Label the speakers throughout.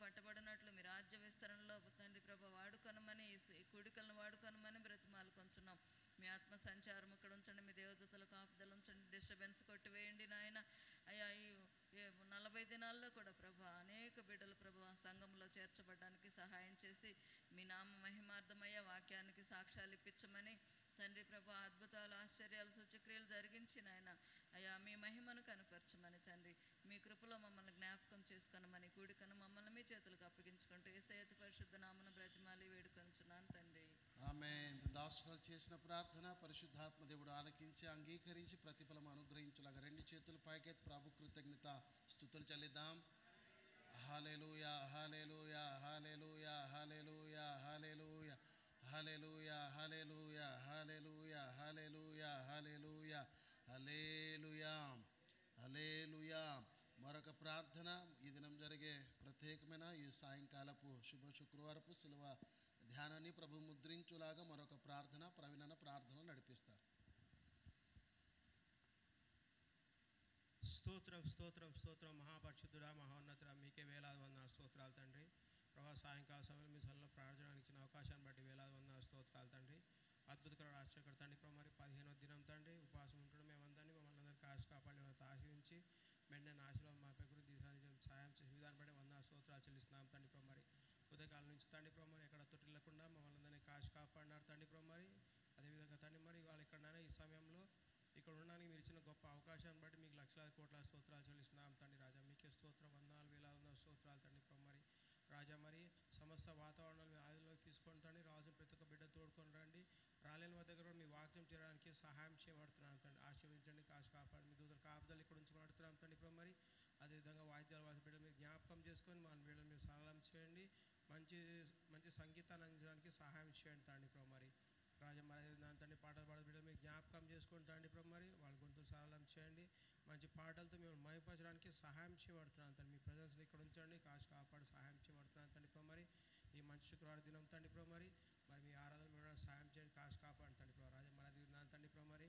Speaker 1: పట్టబడినట్లు మీ రాజ్య విస్తరణలో తండ్రి ప్రభ వాడుకొనమని, ఈ కూడికలను వాడుకొనమని బ్రతిమాలు కొంచున్నాం. మీ ఆత్మ సంచారం ఇక్కడ ఉంచండి, మీ దేవదూతల కాపుదలు ఉంచండి, డిస్టర్బెన్స్ కొట్టివేయండి నాయన. అయ్యా ఈ 40 దినాల్లో కూడా ప్రభా అనేక బిడ్డలు ప్రభా సంఘంలో చేర్చబడడానికి సహాయం చేసి మీ నామ మహిమార్థమయ్యే వాక్యానికి సాక్ష్యాలు ఇప్పించమని తండ్రి ప్రభా అద్భుతాలు ఆశ్చర్యాలు సూచక్రియలు జరిగించిన ఆయన అయ్యా మీ మహిమను కనపరచమని తండ్రి మీ కృపలో మమ్మల్ని జ్ఞాపకం చేసుకొనమని కూడికను మమ్మల్ని మీ చేతులకు అప్పగించుకుంటూ యేసయ్య పరిశుద్ధ నామమున బ్రతిమాలి వేడుకొనుచున్నాను తండ్రి.
Speaker 2: ఆమేన్. దాసులు చేసిన ప్రార్థన పరిశుద్ధాత్మ దేవుడు ఆలకించి అంగీకరించి ప్రతిఫలం అనుగ్రహించులాగా రెండు చేతులు పైకెత్తి ప్రభు కృతజ్ఞత స్తుతులు చెల్లిద్దాం. హల్లెలూయా హల్లెలూయా హల్లెలూయా హల్లెలూయా హల్లెలూయా హల్లెలూయా హల్లెలూయా హల్లెలూయా హల్లెలూయా హల్లెలూయా హల్లెలూయా హల్లెలూయా. మరొక ప్రార్థన ఈ దినం జరిగే ప్రత్యేకమైన ఈ సాయంకాలపు శుభ శుక్రవారపు శిలువ ధ్యానాన్ని ప్రభు ముద్రించులాగా మరొక ప్రార్థన ప్రవీణ ప్రార్థన నడిపిస్తారు.
Speaker 3: స్తోత్రం స్తోత్రం స్తోత్రం. మహాపరిశుద్ధుడా మహోన్నతుడా మీకే వేలాది వందన స్తోత్రాలు తండ్రి. ప్రభా సాయంకాల సమయంలో మీ సల్లో ప్రార్థనకు ఇచ్చిన అవకాశాన్ని బట్టి వేలాది వందన స్తోత్రాలు తండ్రి. అద్భుతకర ఆశ్చర్యకర తండ్రి. ప్రభు మరి 15వ దినం తండ్రి ఉపవాసం ఉంటడం మేమందరినీ మమ్మల్ని అందరికీ కాపాడి ఆశీర్వించి మెండైన ఆశీర్వాదం మాపై గురించి దీసానికి సాయం చేసి విధానం బట్టి వందన స్తోత్రాలు చెల్లిస్తున్నాం తండ్రి. ప్రభు మరి ఉదయకాలం నుంచి తండ్రి ప్రభు మరి ఎక్కడ తొట్టిల్లకుండా మమ్మల్ని అందరినీ కాపాడినారు తండ్రి. ప్రభు మరి అదేవిధంగా తండ్రి మరి వాళ్ళు ఎక్కడైనా ఈ సమయంలో ఇక్కడ ఉండడానికి మీరు ఇచ్చిన గొప్ప అవకాశాన్ని బట్టి మీకు లక్షలాది కోట్ల స్తోత్రాలు చెల్లిస్తున్నాం తండ్రి. రాజా మీకే స్తోత్రం వందనాలు వేలాది వందల స్తోత్రాలు తండ్రి. ప్రభు మరి రాజా మరి సమస్త వాతావరణాలు మీ ఆధీనంలోకి తీసుకొని తండ్రి. రాజు ప్రతి ఒక్క బిడ్డ తోడుకొని రండి. రాలేని వారి దగ్గర మీ వాక్యం చేయడానికి సహాయం చేయబడుతున్నాను తండ్రి. ఆశీర్వదించండి కాపాడు మీ దూతల కాపుదలు ఇక్కడ నుంచి పడుతున్నాం తండ్రి. ప్రభు మరి అదేవిధంగా వాయిద్యాల వాసి బిడ్డలు మీరు జ్ఞాపకం చేసుకొని మన బిడ్డలు మీరు సరళం చేయండి. మంచి మంచి సంగీతాన్ని అందించడానికి సహాయం చేయండి తండ్రి. ప్రభు మరి రాజా మరి తండ్రి పాటలు పాడే బిడ్డలు మీరు జ్ఞాపకం చేసుకొని తండ్రి. ప్రభు మరి వాళ్ళ గొంతు సరళం చేయండి. మంచి పాటలతో మేము మైపరచడానికి సహాయం చేయబడుతున్నాను తండ్రి. మీ ప్రజెన్స్ని ఇక్కడ ఉంచండి కాపాడు సహాయం చేయబడుతున్నాను తండ్రి. ప్రభు మరి ఈ మంచి శుక్రవారం దినం తండ్రి. ప్రభు మరి మీ ఆరాధన మేము సహాయం చేయండి కాపాడు తండ్రి. ప్రభు రాజా మరి అది తండ్రి. ప్రభు మరి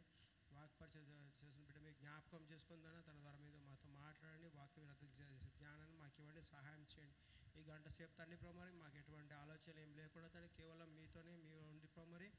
Speaker 3: వాక్పరిచయం చేసిన బిడ్డ మీకు జ్ఞాపకం చేసుకుందాను. తన ద్వారా మీద మాతో మాట్లాడండి. వాక్యం జ్ఞానాన్ని మాకు ఇవ్వండి సహాయం చేయండి. ఈ గంట సేపు తండ్రి. ప్రభు మరి మాకు ఎటువంటి ఆలోచన ఏం లేకుండా తండ్రి కేవలం మీతోనే మీరు ఉండి ప్రభు మరి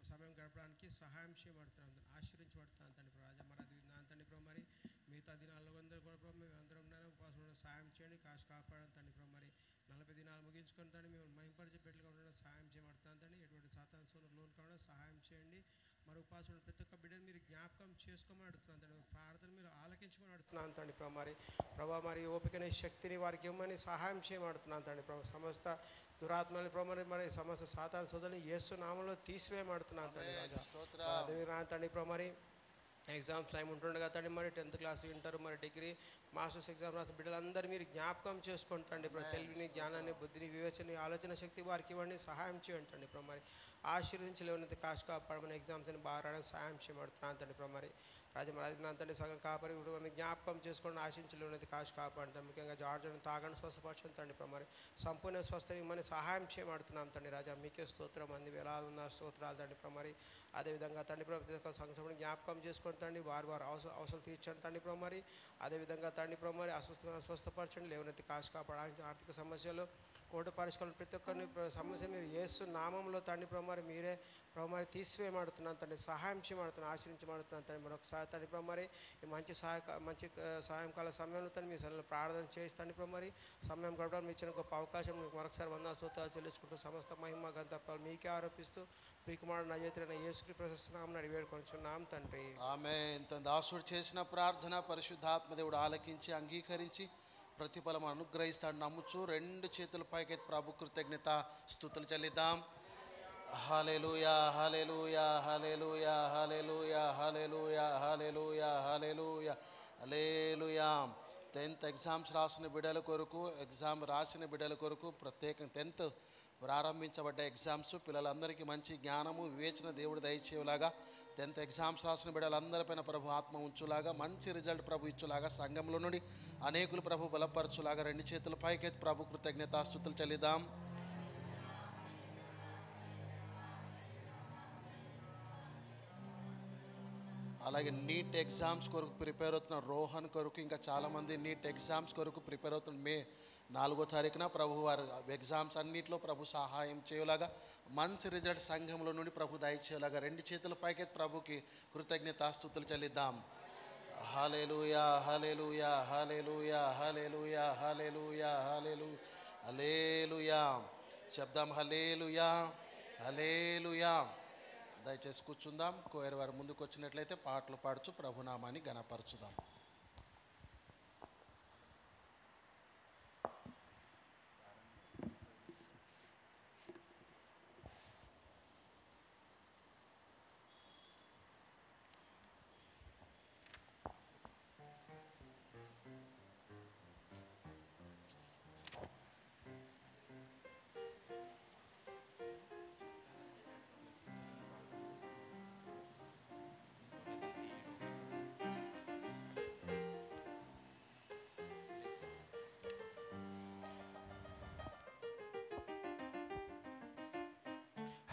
Speaker 3: సమయం గడపడానికి సహాయం చేయబడుతున్నాను ఆశీర్వించబడుతున్నాను తండ్రి. రాజా మరి అది తండ్రి. ప్రభు మరి మిగతా దినాల్లో అందరూ కూడా ప్రభు మేము అందరం ఉన్నాను ఉపవాసం సహాయం చేయండి కాపాడని తండ్రి. ప్రభు మరి 40 దినాలు ముగించుకొని తండ్రి మేము మహింపరిచే బిడ్డలుగా ఉండడం సహాయం చేయబడుతున్నాను తండ్రి. ఎటువంటి సాతాను సోదరులు లోన్ కావడం సహాయం చేయండి. మరి ఉపవాసం ప్రతి ఒక్క బిడ్డను మీరు జ్ఞాపకం చేసుకోమని అడుగుతున్నాను తండ్రి. ప్రార్థన మీరు ఆలకించమని అడుగుతున్నాను తండ్రి. ప్రభా మరి ఓపికని శక్తిని వారికి ఇవ్వమని సహాయం చేయబడుతున్నాను తండ్రి. ప్రభు సమస్త దురాత్మని ప్రభు మరి సమస్త సాతాను సోదరుని యేసు నామంలో తీసివేయబడుతున్నాను తండ్రి. అదే తండ్రి. ప్రభు మరి ఎగ్జామ్స్ టైం ఉంటుండగా తండ్రి మరి 10th క్లాస్ ఇంటర్ మరి డిగ్రీ మాస్టర్స్ ఎగ్జామ్ రాసిన బిడ్డలందరూ మీరు జ్ఞాపకం చేసుకోండి తండ్రి. తెలివిని జ్ఞానాన్ని బుద్ధిని వివేచన ఆలోచన శక్తి వారికి ఇవ్వండి సహాయం చేయండి తండ్రి. ప్రభు మరి ఆశీర్వించలేని కాపాడమని ఎగ్జామ్స్ని బాగా రావడానికి సహాయం చేయబడుతున్నాను తండ్రి. ప్రభు మరి రాజమరాజు తండ్రి సగం కాపరి జ్ఞాపకం చేసుకొని ఆశించలేనిది కాపాడుతాం. ముఖ్యంగా జార్జను తాగండి స్వస్థపరచండి తండ్రి. ప్రభు మరి సంపూర్ణ స్వస్థని మన సహాయం చేయబడుతున్నాం తండ్రి. రాజా మీకే స్తోత్రం అంది వేలాది ఉన్న స్తోత్రాలు తండ్రి. ప్రభు మరి అదేవిధంగా తండ్రి ప్రభు సంఘం జ్ఞాపకం చేసుకొని తండ్రి వారు అవసరం తీర్చండి తండ్రి. ప్రభు మరి అదేవిధంగా తండ్రి. ప్రభు మరి స్వస్థపరచండి లేవనెత్తి కాపాడడానికి ఆర్థిక సమస్యలు కోర్టు పరిష్కారం ప్రతి ఒక్కరిని సమస్య మీరు యేసు నామంలో తండ్రి. ప్రభు మరి మీరే ప్రభు మరి తీసివేయబడుతున్నాను తండ్రి. సహాయం చేయబడుతున్నాను ఆశ్రయించబడుతున్నాను తండ్రి. మరొకసారి తండ్రి. ప్రభు మరి ఈ మంచి సాయంకాల సమయంలో తండ్రి మీ సరైన ప్రార్థన చేసి తండ్రి. ప్రభు మరి సమయం గడపడానికి ఇచ్చిన గొప్ప అవకాశం మీకు మరొకసారి వందనాలు స్తోత్రాలు చెల్లించుకుంటూ సమస్త మహిమ గంతపాలు మీకే ఆరోపిస్తూ ప్రియకుమారుడు నజరేయుడైన యేసుక్రీస్తు ప్రశస్త నామమున అడిగి వేడుకొనుచున్నాం తండ్రి.
Speaker 2: ఆమేన్. దాసుడు చేసిన ప్రార్థన పరిశుద్ధాత్మ దేవుడు ఆలకించి అంగీకరించి ప్రతిఫలం అనుగ్రహిస్తాడు నమ్ముచు రెండు చేతుల పైకెత్తి ప్రభు కృతజ్ఞత స్తుతులు చెల్లిద్దాం. హల్లెలూయా హల్లెలూయా హల్లెలూయా హల్లెలూయా హల్లెలూయా హల్లెలూయా హల్లెలూయా హల్లెలూయా. 10th ఎగ్జామ్స్ రాసిన బిడ్డల కొరకు ఎగ్జామ్ రాసిన బిడ్డల కొరకు ప్రత్యేకంగా 10th ప్రారంభించబడ్డ ఎగ్జామ్స్ పిల్లలందరికీ మంచి జ్ఞానము వివేచన దేవుడు దయచేలాగా 10th ఎగ్జామ్స్ రాసిన బిడ్డలందరిపైన ప్రభు ఆత్మ ఉంచులాగా మంచి రిజల్ట్ ప్రభు ఇచ్చులాగా సంఘంలో నుండి అనేకులు ప్రభు బలపరచులాగా రెండు చేతుల పైకెత్తి ప్రభు కృతజ్ఞతాస్తుతులు చెల్లిద్దాం. అలాగే నీట్ ఎగ్జామ్స్ కొరకు ప్రిపేర్ అవుతున్న రోహన్ కొరకు, ఇంకా చాలామంది నీట్ ఎగ్జామ్స్ కొరకు ప్రిపేర్ అవుతున్న మే 4వ తారీఖున ప్రభు వారు ఎగ్జామ్స్ అన్నింటిలో ప్రభు సహాయం చేయలాగా, మంచి రిజల్ట్ సంఘంలో నుండి ప్రభు దయచేయలాగా 2 చేతుల పైకి ప్రభుకి కృతజ్ఞతాస్తుతులు చెల్లిద్దాం. హల్లెలూయా హల్లెలూయా హల్లెలూయా హల్లెలూయా హల్లెలూయా హల్లెలూయా హల్లెలూయా చెప్దాం. హల్లెలూయా హల్లెలూయా. దయచేసి కూర్చుందాం. కోయర్ వారు ముందుకు వచ్చినట్లయితే పాటలు పాడుచు ప్రభునామాన్ని ఘనపరచుదాం.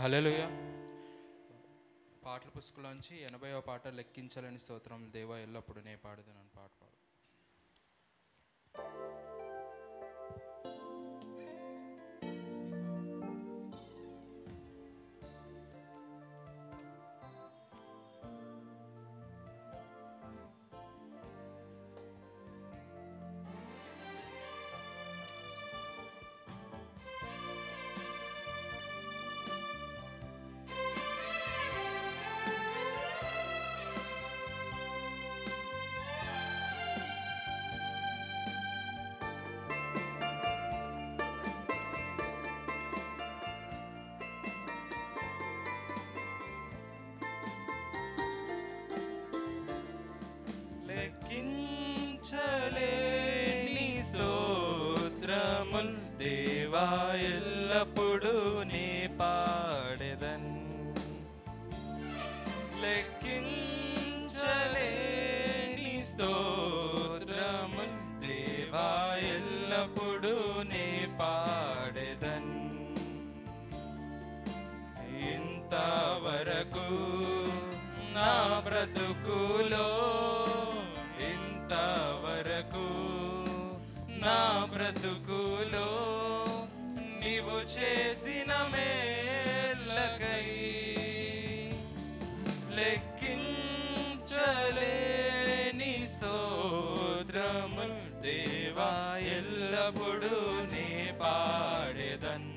Speaker 4: హల్లెలూయా. పాటల పుస్తకంలోంచి 80వ పాట లెక్కించలేని స్తోత్రం దేవా ఎల్లప్పుడు నే పాడుదనని పాట పాడు. లెక్కించలేని స్తోత్రముల్ దేవా ఎల్లప్పుడు నే పాడెదన్. లెక్కించలేని స్తోత్రముల్ దేవా ఎల్లప్పుడు నే పాడెదన్. ఇంతవరకు నా బ్రతుకులో, ఇంతవరకు నా బ్రతుకులో నీవు చేసిన మేళ్ళకై లెక్కించలేని స్తోత్రముల్ దేవా ఎల్లప్పుడు నే పాడెదన్.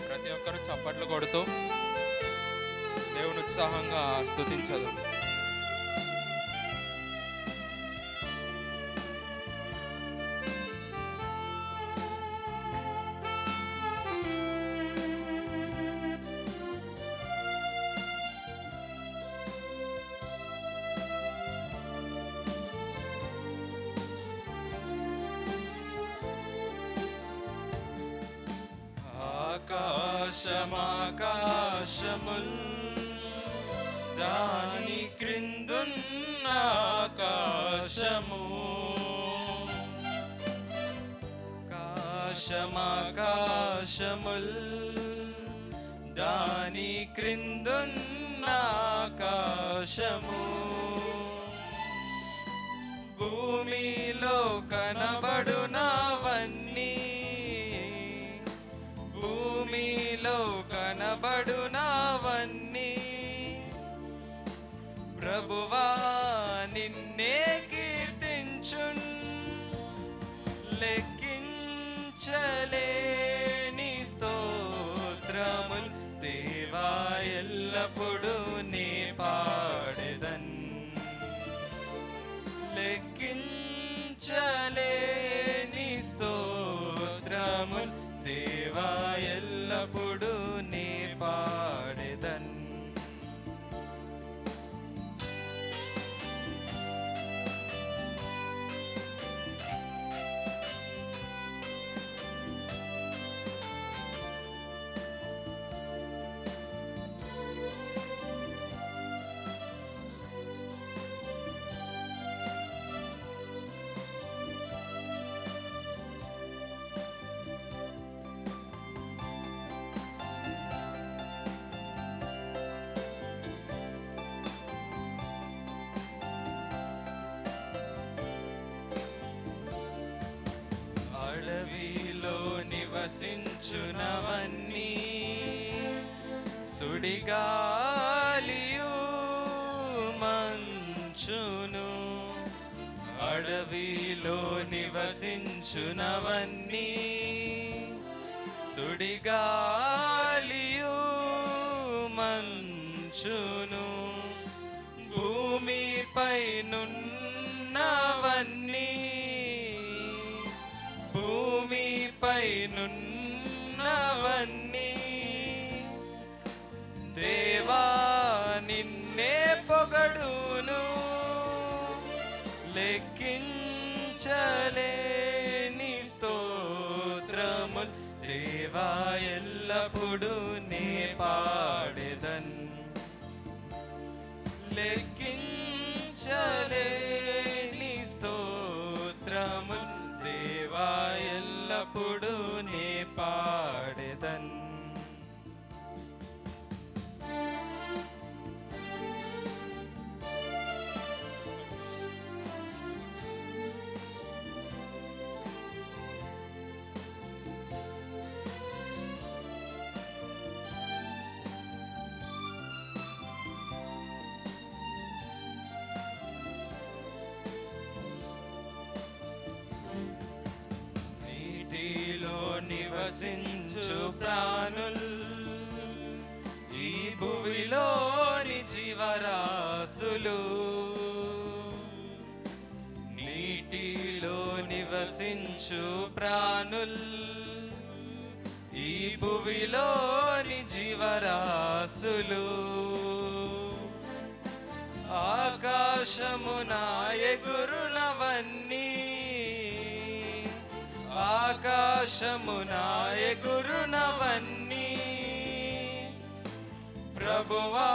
Speaker 4: ప్రతి ఒక్కరు చప్పట్లు కొడుతూ దేవుని ఉత్సాహంగా స్తుతించదు. ఆకాశమాకాశముల్ దాని క్రిందున్న ఆకాశము, ఆకాశమాకాశముల్ దాని క్రిందున్న ఆకాశము, భూమిలో కనబడునవన్నీ, భూమిలో కనబడునవన్నీ ప్రభువా నిన్నే కీర్తించున్. లెక్కించలేని స్తోత్రముల్ దేవా ఎల్లప్పుడు నే పాడెదన్. లెక్కించలేని స్తోత్రముల్ దేవా ఎల్లప్పుడు నే పాడెదన్. సుడిగాలియు మంచును అడవిలో నివసించునవన్నీ సుడిగాలియు మంచును భూమిపై నున్నవన్నీ భూమిపై నున్నవన్నీ దేవా నిన్నే పొగడును లెక్కించలేని స్తోత్రముల్ దేవా ఎల్లప్పుడూ నే పాడెదన్ లెక్కించలేని స్తోత్రముల్ దేవా ఎల్లప్పుడూ నే పాడెదన్ నివసించు ప్రాణుల్ ఈ భువిలోని జీవరాశులు నీటిలో నివసించు ప్రాణుల్ ఈ భువిలోని జీవరాశులు ఆకాశమున ఎగురునవన్నీ ఆకాశమున ఎగురునవన్నీ ప్రభువా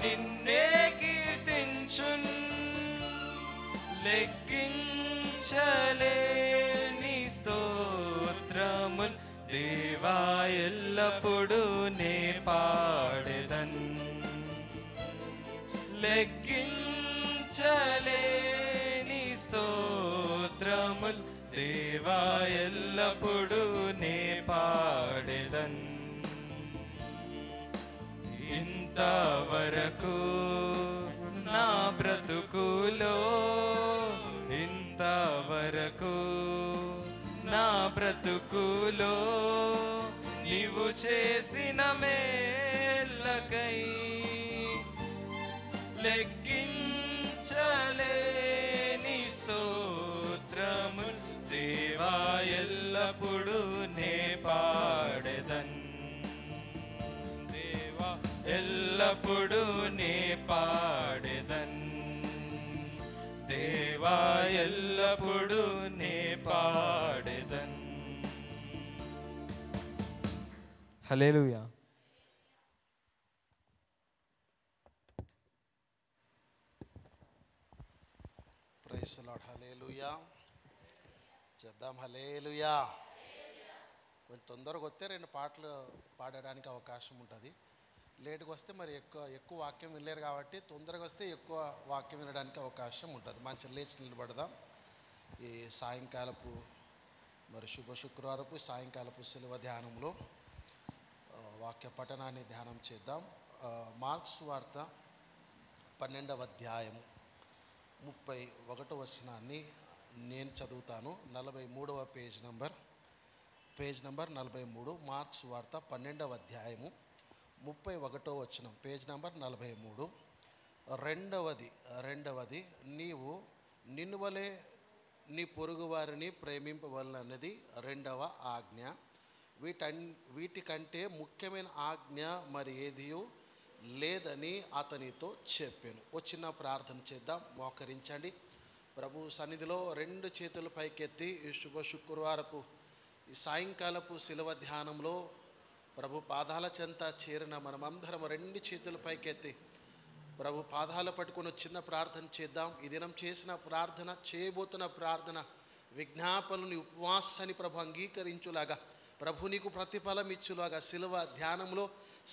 Speaker 4: నిన్నే కీర్తించున్ లెక్కించలేని స్తోత్రముల్ దేవా ఎల్లప్పుడూ నే పాడెదన్ లెక్కించలేని స్తోత్రముల్ దేవా ఎల్లప్పుడూ నే పాడెదన్ ఇంతవరకు నా బ్రతుకులో ఇంతవరకు నా బ్రతుకులో నీవు చేసిన మేళ్ళకై లెక్కించలేని స్తోత్రముల్ దేవా ఎల్లప్పుడూ నే పాడెదన్ దేవా ఎల్లప్పుడూ నే పాడెదన్ దేవా ఎల్లప్పుడూ నే పాడెదన్. Hallelujah.
Speaker 2: Praise the Lord. Hallelujah చెప్దాం. హల్లెలూయా. కొంచెం తొందరగా వస్తే 2 పాటలు పాడడానికి అవకాశం ఉంటుంది. లేట్గా వస్తే మరి ఎక్కువ వాక్యం వినలేరు కాబట్టి తొందరగా వస్తే ఎక్కువ వాక్యం వినడానికి అవకాశం ఉంటుంది. మంచి లేచి నిలబడదాం. ఈ సాయంకాలపు మరి శుభ శుక్రవారపు సాయంకాలపు శిలువ ధ్యానంలో వాక్య పఠనాన్ని ధ్యానం చేద్దాం. మార్క్స్ వార్త 12వ అధ్యాయము 31వ వచనాన్ని నేను చదువుతాను. 43వ పేజ్ నంబర్ 43. మార్క్స్ వార్త 12వ అధ్యాయము 31వ వచనం, పేజ్ నంబర్ 43. రెండవది నీవు నిన్ను వలె నీ పొరుగు వారిని ప్రేమింపవలనన్నది 2వ ఆజ్ఞ. వీటికంటే ముఖ్యమైన ఆజ్ఞ మరి ఏదియూ లేదని అతనితో చెప్పాను. వచ్చిన ప్రార్థన చేద్దాం. మోకరించండి. ప్రభు సన్నిధిలో 2 చేతులు పైకెత్తి ఈ శుభ శుక్రవారపు ఈ సాయంకాలపు శిలువ ధ్యానంలో ప్రభు పాదాల చెంత చేరిన మనమందరం 2 చేతులు పైకెత్తి ప్రభు పాదాలు పట్టుకొని చిన్న ప్రార్థన చేద్దాం. ఈ దినం చేసిన ప్రార్థన, చేయబోతున్న ప్రార్థన, విజ్ఞాపనని ఉపవాసాన్ని ప్రభు అంగీకరించులాగా, ప్రభు నీకు ప్రతిఫలం ఇచ్చులాగా శిలువ ధ్యానంలో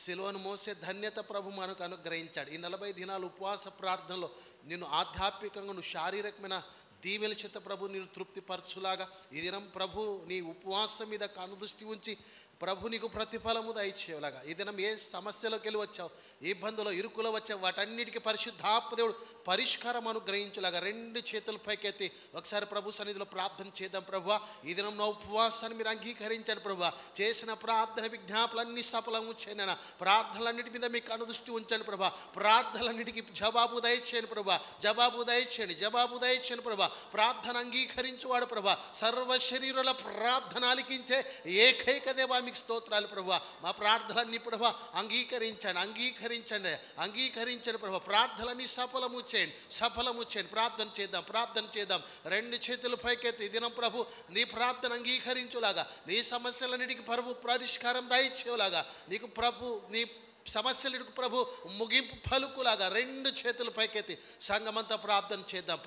Speaker 2: శిలువను మోసే ధన్యత ప్రభు మనకు అనుగ్రహించాడు. ఈ 40 దినాలు ఉపవాస ప్రార్థనలో నిన్ను ఆధ్యాత్మికంగా, నువ్వు శారీరకమైన దీవెల చేత ప్రభు నేను తృప్తిపరచులాగా ఈ దినం ప్రభు నీ ఉపవాసం మీద కనుదృష్టి ఉంచి ప్రభు నీకు ప్రతిఫలము దయచేయలాగా ఈ దినం ఏ సమస్యలోకి వెళ్ళి వచ్చావు, ఏ ఇబ్బందులో ఇరుకులో వచ్చావు, వాటన్నిటికీ పరిశుద్ధాత్మ దేవుడు పరిష్కారం అనుగ్రహించులాగా 2 చేతులు పైకెత్తి ఒకసారి ప్రభు సన్నిధిలో ప్రార్థన చేద్దాం. ప్రభువా ఈ దినం నా ఉపవాసాన్ని మీరు అంగీకరించండి. ప్రభువా చేసిన ప్రార్థన విజ్ఞాపనలన్నీ సఫలము చేయన ప్రార్థనలన్నిటి మీద మీకు అనుదృష్టి ఉంచండి. ప్రభా ప్రార్థనలన్నిటికీ జవాబు దయచేయండి. ప్రభా జవాబు దయచేయండి ప్రభా. ప్రార్థన అంగీకరించువాడు ప్రభా, సర్వ శరీరుల ప్రార్థన ఆలకించే ఏకైక దేవా మీకు స్తోత్రాలు. ప్రభా మా ప్రార్థనలన్నీ ప్రభా అంగీకరించండి ప్రభా. ప్రార్థనలన్నీ సఫలము చేయండి. ప్రార్థన చేద్దాం. 2 చేతులు పైకెత్తి ఈ దినం ప్రభు నీ ప్రార్థన అంగీకరించులాగా, నీ సమస్యలన్నిటికీ ప్రభు పరిష్కారం దయచేలాగా, నీకు ప్రభు నీ సమస్యలకు ప్రభు ముగింపు పలుకులాగా 2 చేతులు పైకెత్తి సంఘమంతా ప్రార్థిద్దాం.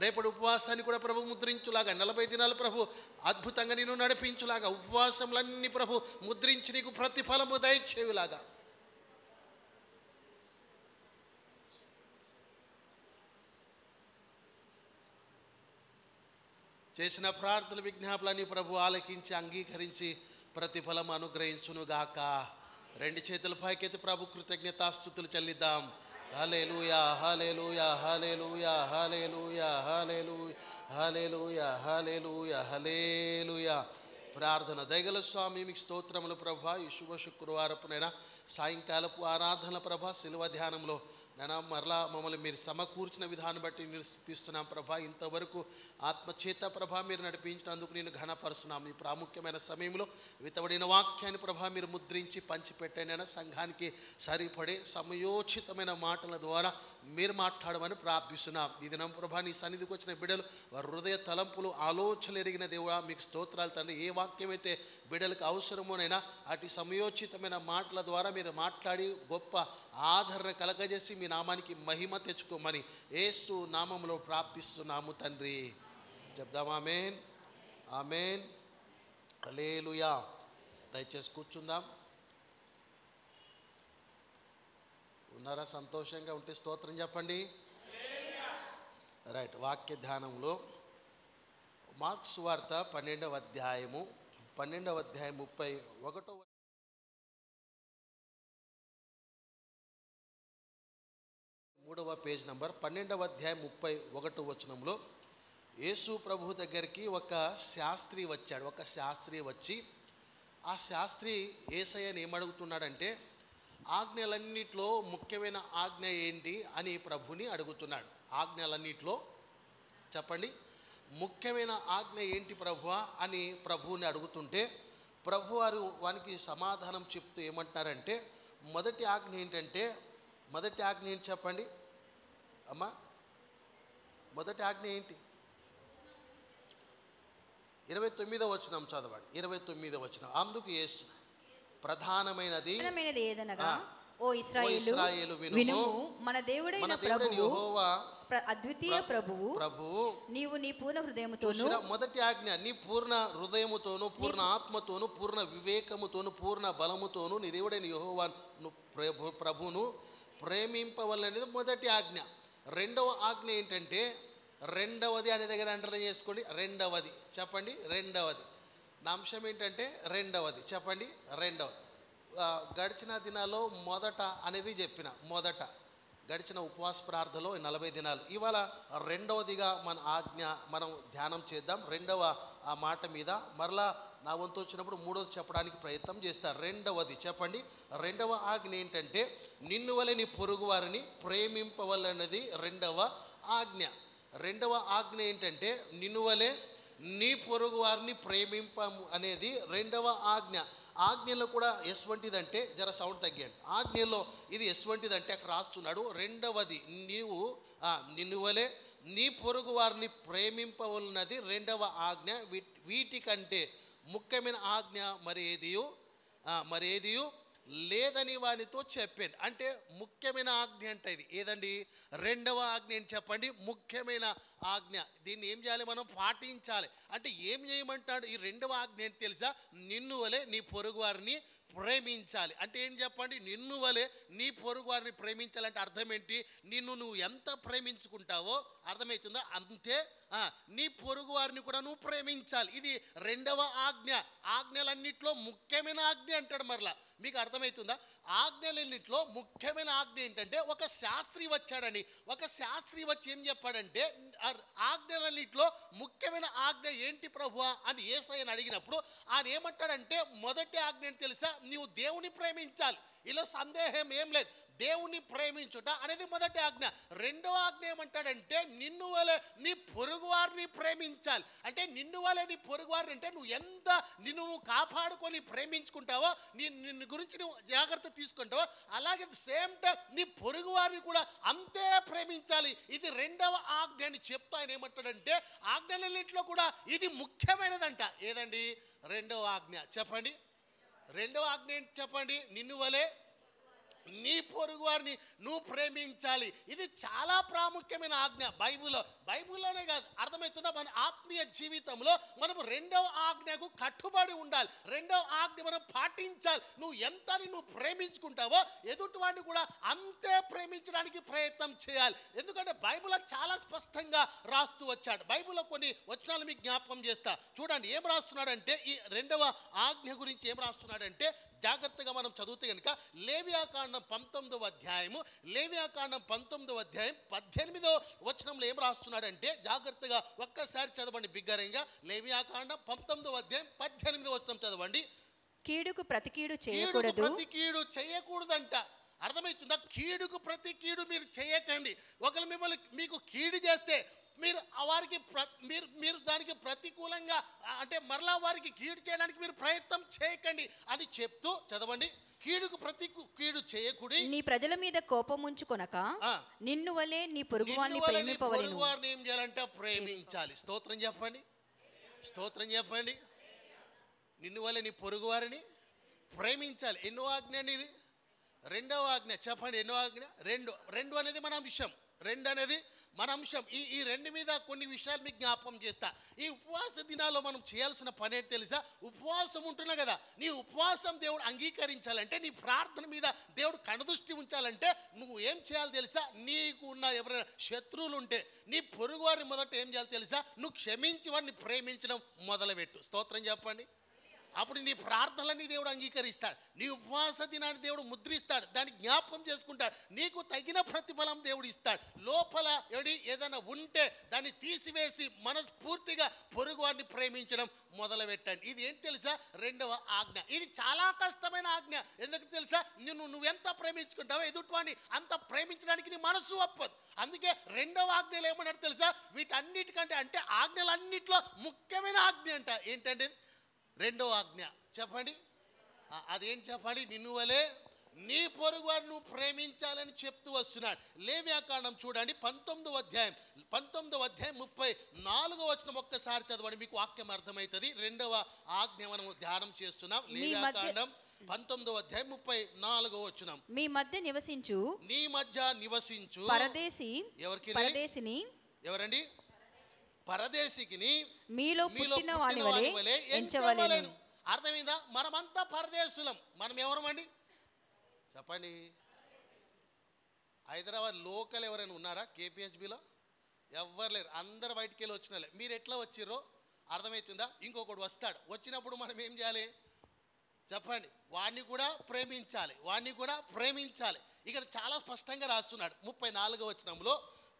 Speaker 2: రేపటి ఉపవాసాన్ని కూడా ప్రభు ముద్రించులాగా, 40 దినాలు ప్రభు అద్భుతంగా నేను నడిపించులాగా, ఉపవాసములన్నీ ప్రభు ముద్రించి నీకు ప్రతిఫలము దయచేయులాగా. చేసిన ప్రార్థన విజ్ఞాపనలన్నీ ప్రభు ఆలకించి అంగీకరించి ప్రతిఫలం అనుగ్రహించునుగాక. 2 చేతుల పైకెత్తి ప్రభు కృతజ్ఞతాస్తుతులు చెల్లిద్దాం. హల్లెలూయా హల్లెలూయా హల్లెలూయా హల్లెలూయా హల్లెలూయా హల్లెలూయా హల్లెలూయా. ప్రార్థన. దయగల స్వామి మీకు స్తోత్రములు ప్రభా. ఈ శుభ శుక్రవారపునైనా సాయంకాలపు ఆరాధన ప్రభా, శిలువ ధ్యానంలో నైనా మరలా మమ్మల్ని మీరు సమకూర్చిన విధానం బట్టి నేను స్తుతిస్తున్నాం ప్రభా. ఇంతవరకు ఆత్మచేత ప్రభా మీరు నడిపించినందుకు నేను ఘనపరుస్తున్నాం. ఈ ప్రాముఖ్యమైన సమయంలో వితబడిన వాక్యాన్ని ప్రభా మీరు ముద్రించి పంచిపెట్టైనా సంఘానికి సరిపడే సమయోచితమైన మాటల ద్వారా మీరు మాట్లాడమని ప్రార్థిస్తున్నాం. ఈ దినం ప్రభా నీ సన్నిధికి వచ్చిన బిడ్డలు వారి హృదయ తలంపులు ఆలోచనలు ఎరిగిన దేవుడా మీకు స్తోత్రాలు తండ్రి. ఏ వాక్యం అయితే బిడ్డలకు అవసరమోనైనా అటు సమయోచితమైన మాటల ద్వారా మీరు మాట్లాడి గొప్ప ఆదరణ కలగజేసి మీ నామానికి మహిమ తెచ్చుకోమని యేసు నామములో ప్రార్థిస్తున్నాము తండ్రి. చెప్దాం ఆమేన్ ఆమేన్ హల్లెలూయా. దయచేసి కూర్చుందాం. ఉన్నారా? సంతోషంగా ఉంటే స్తోత్రం చెప్పండి. రైట్. వాక్య ధ్యానంలో మార్క్స్ వార్త 12వ అధ్యాయము 31వ 3వ పేజ్ నంబర్ 12వ అధ్యాయం 31వ వచనంలో యేసు ప్రభు దగ్గరికి ఒక శాస్త్రి వచ్చి ఆ శాస్త్రి యేసయ్యని ఏమడుగుతున్నాడంటే ఆజ్ఞలన్నిట్లో ముఖ్యమైన ఆజ్ఞ ఏంటి అని ప్రభుని అడుగుతున్నాడు. ఆజ్ఞలన్నిట్లో చెప్పండి ముఖ్యమైన ఆజ్ఞ ఏంటి ప్రభువా అని ప్రభువుని అడుగుతుంటే ప్రభువారు వానికి సమాధానం చెప్తూ ఏమంటారంటే మొదటి ఆజ్ఞ ఏంటంటే చెప్పండి అమ్మా. మొదటి ఆజ్ఞ ఏంటి? 29వ వచనం చదవండి. 29వ వచనం. అందుకు యేసు ప్రధానమైనది
Speaker 5: ఏదనగా ఓ ఇశ్రాయేలు వినుము, మన దేవుడైన యెహోవా అద్వితీయ ప్రభువు నీవు నీ పూర్ణ హృదయముతోను.
Speaker 2: మొదటి ఆజ్ఞ నీ పూర్ణ హృదయముతోను, పూర్ణ ఆత్మతోను, పూర్ణ వివేకముతోను, పూర్ణ బలముతోను నీ దేవుడైన యెహోవా ప్రభువును ప్రేమింపవలనేది మొదటి ఆజ్ఞ. రెండవ ఆజ్ఞ ఏంటంటే రెండవది అనే దగ్గర అండర్లైన్ చేసుకోండి. రెండవది చెప్పండి. రెండవది నా అంశం ఏంటంటే రెండవది చెప్పండి. రెండవది గడిచిన దినాల్లో మొదట అనేది చెప్పిన గడిచిన ఉపవాస ప్రార్థనలో 40 దినాలు. ఇవాళ రెండవదిగా మన ఆజ్ఞ మనం ధ్యానం చేద్దాం. రెండవ ఆ మాట మీద మరలా నా వంతు వచ్చినప్పుడు మూడవది చెప్పడానికి ప్రయత్నం చేస్తారు. రెండవది చెప్పండి. రెండవ ఆజ్ఞ ఏంటంటే నిన్ను వలె నీ పొరుగు వారిని ప్రేమింపవలన్నది రెండవ ఆజ్ఞ. రెండవ ఆజ్ఞ ఏంటంటే నిన్ను వలె నీ పొరుగు వారిని ప్రేమింపము అనేది రెండవ ఆజ్ఞ. ఆజ్ఞలో కూడా ఎటువంటిదంటే జర సౌండ్ తగ్గాను. ఆజ్ఞలో ఇది ఎటువంటిదంటే అక్కడ రాస్తున్నాడు. రెండవది నిన్ను వలె నీ పొరుగు వారిని ప్రేమింపవలనది రెండవ ఆజ్ఞ. వీటికంటే ముఖ్యమైన ఆజ్ఞ మరి ఏదియు లేదని వానితో చెప్పాను. అంటే ముఖ్యమైన ఆజ్ఞ అంటే ఇది ఏదండి? రెండవ ఆజ్ఞ అని చెప్పండి. ముఖ్యమైన ఆజ్ఞ. దీన్ని ఏం చేయాలి? మనం పాటించాలి. అంటే ఏం చేయమంటాడు? ఈ రెండవ ఆజ్ఞ ఏంటి తెలుసా? నిన్ను వలె నీ పొరుగు వారిని ప్రేమించాలి. అంటే ఏం చెప్పండి? నిన్ను వలె నీ పొరుగు వారిని ప్రేమించాలంటే అర్థం ఏంటి? నిన్ను నువ్వు ఎంత ప్రేమించుకుంటావో అర్థమవుతుందా, అంతే నీ పొరుగు వారిని కూడా నువ్వు ప్రేమించాలి. ఇది రెండవ ఆజ్ఞ. ఆజ్ఞలన్నింటిలో ముఖ్యమైన ఆజ్ఞ అంటాడు. మరలా మీకు అర్థమవుతుందా? ఆజ్ఞలన్నింటిలో ముఖ్యమైన ఆజ్ఞ ఏంటంటే, ఒక శాస్త్రి వచ్చాడని, ఒక శాస్త్రి వచ్చి ఏం చెప్పాడంటే, ఆజ్ఞలన్నింటిలో ముఖ్యమైన ఆజ్ఞ ఏంటి ప్రభువా అని యేసయ్యను అడిగినప్పుడు ఆయన ఏమంటాడంటే, మొదటి ఆజ్ఞ ఏంటి తెలుసా? నీవు దేవుని ప్రేమించాలి. ఇలా సందేహం ఏం లేదు. దేవుని ప్రేమించుట అనేది మొదటి ఆజ్ఞ. రెండో ఆజ్ఞ ఏమంటాడంటే, నిన్ను వలె నీ పొరుగు వారిని ప్రేమించాలి. అంటే నిన్ను వలె నీ పొరుగు వారిని అంటే నువ్వు ఎంత నువ్వు కాపాడుకొని ప్రేమించుకుంటావో, నిన్ను గురించి నువ్వు జాగ్రత్త తీసుకుంటావో, అలాగే సేమ్ టైం నీ పొరుగు వారిని కూడా అంతే ప్రేమించాలి. ఇది రెండవ ఆజ్ఞ అని చెప్తా ఆయన ఏమంటాడంటే, ఆజ్ఞలన్నింటిలో కూడా ఇది ముఖ్యమైనదంట. ఏదండి రెండవ ఆజ్ఞ? చెప్పండి. రెండవ ఆజ్ఞ ఏంటి చెప్పండి? నిన్ను వలె నీ పొరుగు వారిని నువ్వు ప్రేమించాలి. ఇది చాలా ప్రాముఖ్యమైన ఆజ్ఞ. బైబిల్లోనే కాదు, అర్థమవుతుందా? మన ఆత్మీయ జీవితంలో మనం రెండవ ఆజ్ఞకు కట్టుబడి ఉండాలి. రెండవ ఆజ్ఞ మనం పాటించాలి. నువ్వు ఎంత నువ్వు ప్రేమించుకుంటావో ఎదుటి వాడిని కూడా అంతే ప్రేమించడానికి ప్రయత్నం చేయాలి. ఎందుకంటే బైబిల్లో చాలా స్పష్టంగా రాస్తూ వచ్చాడు. బైబిల్లో కొన్ని వచనాలు మీకు జ్ఞాపకం చేస్తా. చూడండి ఏం రాస్తున్నాడంటే, ఈ రెండవ ఆజ్ఞ గురించి ఏం రాస్తున్నాడంటే, జాగ్రత్తగా మనం చదివితే కనుక లేవియాకాండం 19వ అధ్యాయము, లేవియాకాండం 19వ అధ్యాయం 18వ వచనంలో ఏం రాస్తున్నాడంటే, జాగ్రత్తగా ఒక్కసారి చదవండి బిగ్గరంగా. లేవియాకాండం 19వ అధ్యాయం 18వ వచనం చదవండి.
Speaker 5: కీడుకు ప్రతి కీడు చేయకూడదు.
Speaker 2: ప్రతి కీడు చేయకూడదంట. అర్థమవుతుందా? కీడుకు ప్రతి కీడు మీరు చేయకండి. ఒకరు మీకు కీడు చేస్తే మీరు వారికి మీరు దానికి ప్రతికూలంగా అంటే మరలా వారికి కీడు చేయడానికి మీరు ప్రయత్నం చేయకండి అని చెప్తూ చదవండి. కీడుకు ప్రతి కీడు చేయకుడి.
Speaker 5: నీ ప్రజల మీద కోపం ఉంచుకొనక నిన్ను వలె నీ పొరుగువారిని ప్రేమింపవలెను.
Speaker 2: పొరుగువారిని ఏం చేయాలంటే ప్రేమించాలి. స్తోత్రం చెప్పండి. స్తోత్రం చెప్పండి. నిన్ను వలె నీ పొరుగువారిని ప్రేమించాలి. ఎన్నో ఆజ్ఞ అండి ఇది? రెండవ ఆజ్ఞ. చెప్పండి ఎన్నో ఆజ్ఞ? రెండు అనేది మన అంశం. రెండు అనేది మన అంశం. ఈ రెండు మీద కొన్ని విషయాలు మీకు జ్ఞాపకం చేస్తా. ఈ ఉపవాస దినాల్లో మనం చేయాల్సిన పని ఏంటి తెలుసా? ఉపవాసం ఉంటున్నా కదా, నీ ఉపవాసం దేవుడు అంగీకరించాలంటే, నీ ప్రార్థన మీద దేవుడు కనుదృష్టి ఉంచాలంటే నువ్వు ఏం చేయాలి తెలుసా? నీకు ఉన్న ఎవరైనా శత్రువులు ఉంటే నీ పొరుగు వారిని మొదట ఏం చేయాలి తెలుసా? నువ్వు క్షమించి వారిని ప్రేమించడం మొదలుపెట్టు. స్తోత్రం చెప్పండి. అప్పుడు నీ ప్రార్థనలన్నీ దేవుడు అంగీకరిస్తాడు. నీ ఉపవాస దినాన్ని దేవుడు ముద్రిస్తాడు. దాన్ని జ్ఞాపకం చేసుకుంటాడు. నీకు తగిన ప్రతిఫలం దేవుడు ఇస్తాడు. లోపల ఏదైనా ఉంటే దాన్ని తీసివేసి మనస్ఫూర్తిగా పొరుగు వారిని ప్రేమించడం మొదలుపెట్టండి. ఇది ఏంటి తెలుసా? రెండవ ఆజ్ఞ. ఇది చాలా కష్టమైన ఆజ్ఞ. ఎందుకు తెలుసా? నువ్వెంత ప్రేమించుకుంటావో ఎదుటివాడిని అంత ప్రేమించడానికి నీ మనసు ఒప్పదు. అందుకే రెండవ ఆజ్ఞలు ఏమన్నారు తెలుసా? వీటన్నిటికంటే అంటే ఆజ్ఞలన్నింటిలో ముఖ్యమైన ఆజ్ఞ అంట. ఏంటంటే రెండవ ఆజ్ఞ. చెప్పండి అదేం చెప్పండి? నిన్ను వలె నీ పొరుగు వారిని నువ్వు ప్రేమించాలని చెప్తూ వస్తున్నాడు. లేవియాకాండం చూడండి 19వ అధ్యాయం 34వ వచనం ఒక్కసారి చదవండి, మీకు వాక్యం అర్థమవుతుంది. రెండవ ఆజ్ఞ మనం ధ్యానం చేస్తున్నాం. లేవియాకాండం 19వ అధ్యాయం 34వ వచనం.
Speaker 5: మీ మధ్య నివసించు,
Speaker 2: నీ మధ్య నివసించు
Speaker 5: పరదేశి.
Speaker 2: ఎవరికి?
Speaker 5: పరదేశిని.
Speaker 2: ఎవరండి? పరదేశికిని
Speaker 5: మీలో పుట్టిన వాని వలె ఎంచవలెను.
Speaker 2: అర్థమైందా? మనమంతా పరదేశులం. మనం ఎవరమండి చెప్పండి? హైదరాబాద్ లోకల్ ఎవరైనా ఉన్నారా కేపీహెచ్బిలో? ఎవ్వరు లేరు. అందరు బయటికి వెళ్ళి వచ్చిన. మీరు ఎట్లా వచ్చిర్రో అర్థమవుతుందా? ఇంకొకటి వస్తాడు. వచ్చినప్పుడు మనం ఏం చేయాలి చెప్పండి? వాడిని కూడా ప్రేమించాలి. వాడిని కూడా ప్రేమించాలి. ఇక్కడ చాలా స్పష్టంగా రాస్తున్నాడు 34వ వచనంలో.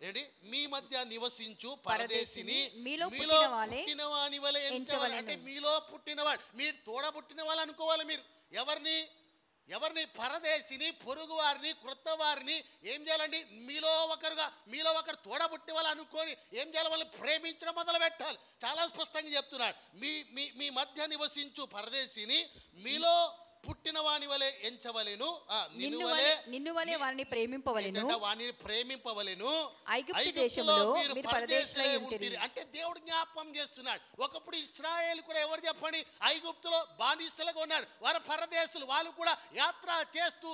Speaker 2: ఏంటి? మీ మధ్య నివసించు పరదేశిని మీలో పుట్టిన వాని వలె ఎంచవలెను. అంటే మీలో పుట్టినవాడు, మీరు తోడబుట్టిన వాళ్ళు అనుకోవాలి. మీరు ఎవరిని? పరదేశిని, పొరుగు వారిని, క్రొత్త వారిని ఏం చేయాలండి? మీలో ఒకరు తోడబుట్టి వాళ్ళు అనుకొని ఏం చేయాలి? వాళ్ళని ప్రేమించడం మొదలు పెట్టాలి. చాలా స్పష్టంగా చెప్తున్నాడు. మీ మధ్య నివసించు పరదేశిని మీలో పుట్టిన వాని వలె ఎంచవలెను.
Speaker 5: నిన్ను వలె వారిని ప్రేమింపవలెను.
Speaker 2: వారిని ప్రేమింపవలెను.
Speaker 5: ఐగుప్తు దేశంలో మీరు పరదేశులై ఉంటిరి.
Speaker 2: అంటే దేవుడు జ్ఞాపకం చేస్తున్నాడు. ఒకప్పుడు ఇశ్రాయేలు కూడా ఎవరు చెప్పండి? ఐగుప్తులో బానిసలుగా ఉన్నారు. వారు పరదేశులు. వాళ్ళు కూడా యాత్ర చేస్తూ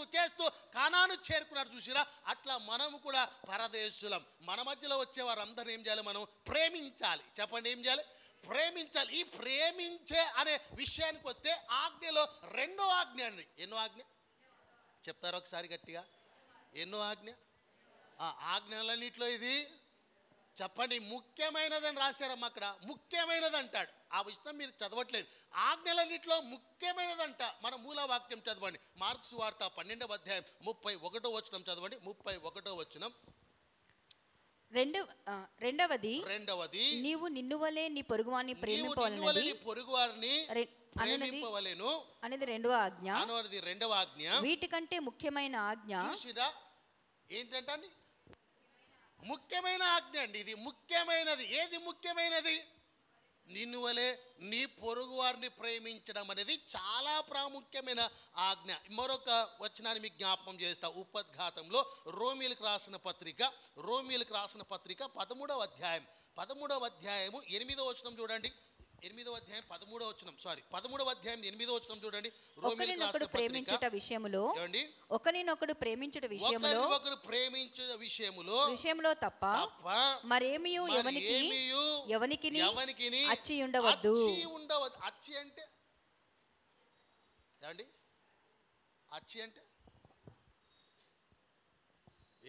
Speaker 2: కానాను చేరుకున్నారు. చూసిరా? అట్లా మనము కూడా పరదేశులం. మన మధ్యలో వచ్చే వారందరూ ఏం చేయాలి? మనం ప్రేమించాలి. చెప్పండి ఏం చేయాలి? ప్రేమించాలి. ఈ ప్రేమించే అనే విషయానికి వస్తే ఆజ్ఞలో రెండో ఆజ్ఞ అండి. ఎన్నో ఆజ్ఞ చెప్తారు ఒకసారి గట్టిగా? ఎన్నో ఆజ్ఞ? ఆజ్ఞలన్నింటిలో ఇది చెప్పండి ముఖ్యమైనదని రాశారమ్మా. అక్కడ ముఖ్యమైనది అంటాడు. ఆ విషయం మీరు చదవట్లేదు. ఆజ్ఞలన్నింటిలో ముఖ్యమైనదంట. మన మూల వాక్యం చదవండి. మార్క్స్ వార్త 12వ అధ్యాయం 31వ వచనం చదవండి. 31వ వచనం.
Speaker 5: రెండవది
Speaker 2: నీవు
Speaker 5: నిన్ను వలె నీ పొరుగువాని
Speaker 2: ప్రేమింపవలెను
Speaker 5: అనేది రెండవ ఆజ్ఞ. వీటికంటే ముఖ్యమైన ఆజ్ఞ
Speaker 2: చూసిరా ఏంటంటే ముఖ్యమైన ఆజ్ఞ అండి. ఇది ముఖ్యమైనది. ఏది ముఖ్యమైనది? నిన్ను వలె నీ పొరుగు వారిని ప్రేమించడం అనేది చాలా ప్రాముఖ్యమైన ఆజ్ఞ. మరొక వచనాన్ని మీకు జ్ఞాపకం చేస్తా. ఉపోద్ఘాతంలో రోమీలకు రాసిన పత్రిక 13వ అధ్యాయం 8వ వచనం చూడండి. 8వ అధ్యాయం 13వ వచనం 13వ అధ్యాయం 8వ వచనం చూడండి.
Speaker 5: ఒకరినొకడు ప్రేమించుట విషయములో విషయములో తప్ప మరేమియు ఎవనికిని అచ్చి ఉండవద్దు.
Speaker 2: అచ్చి అంటే ఏమండి? అచ్చి అంటే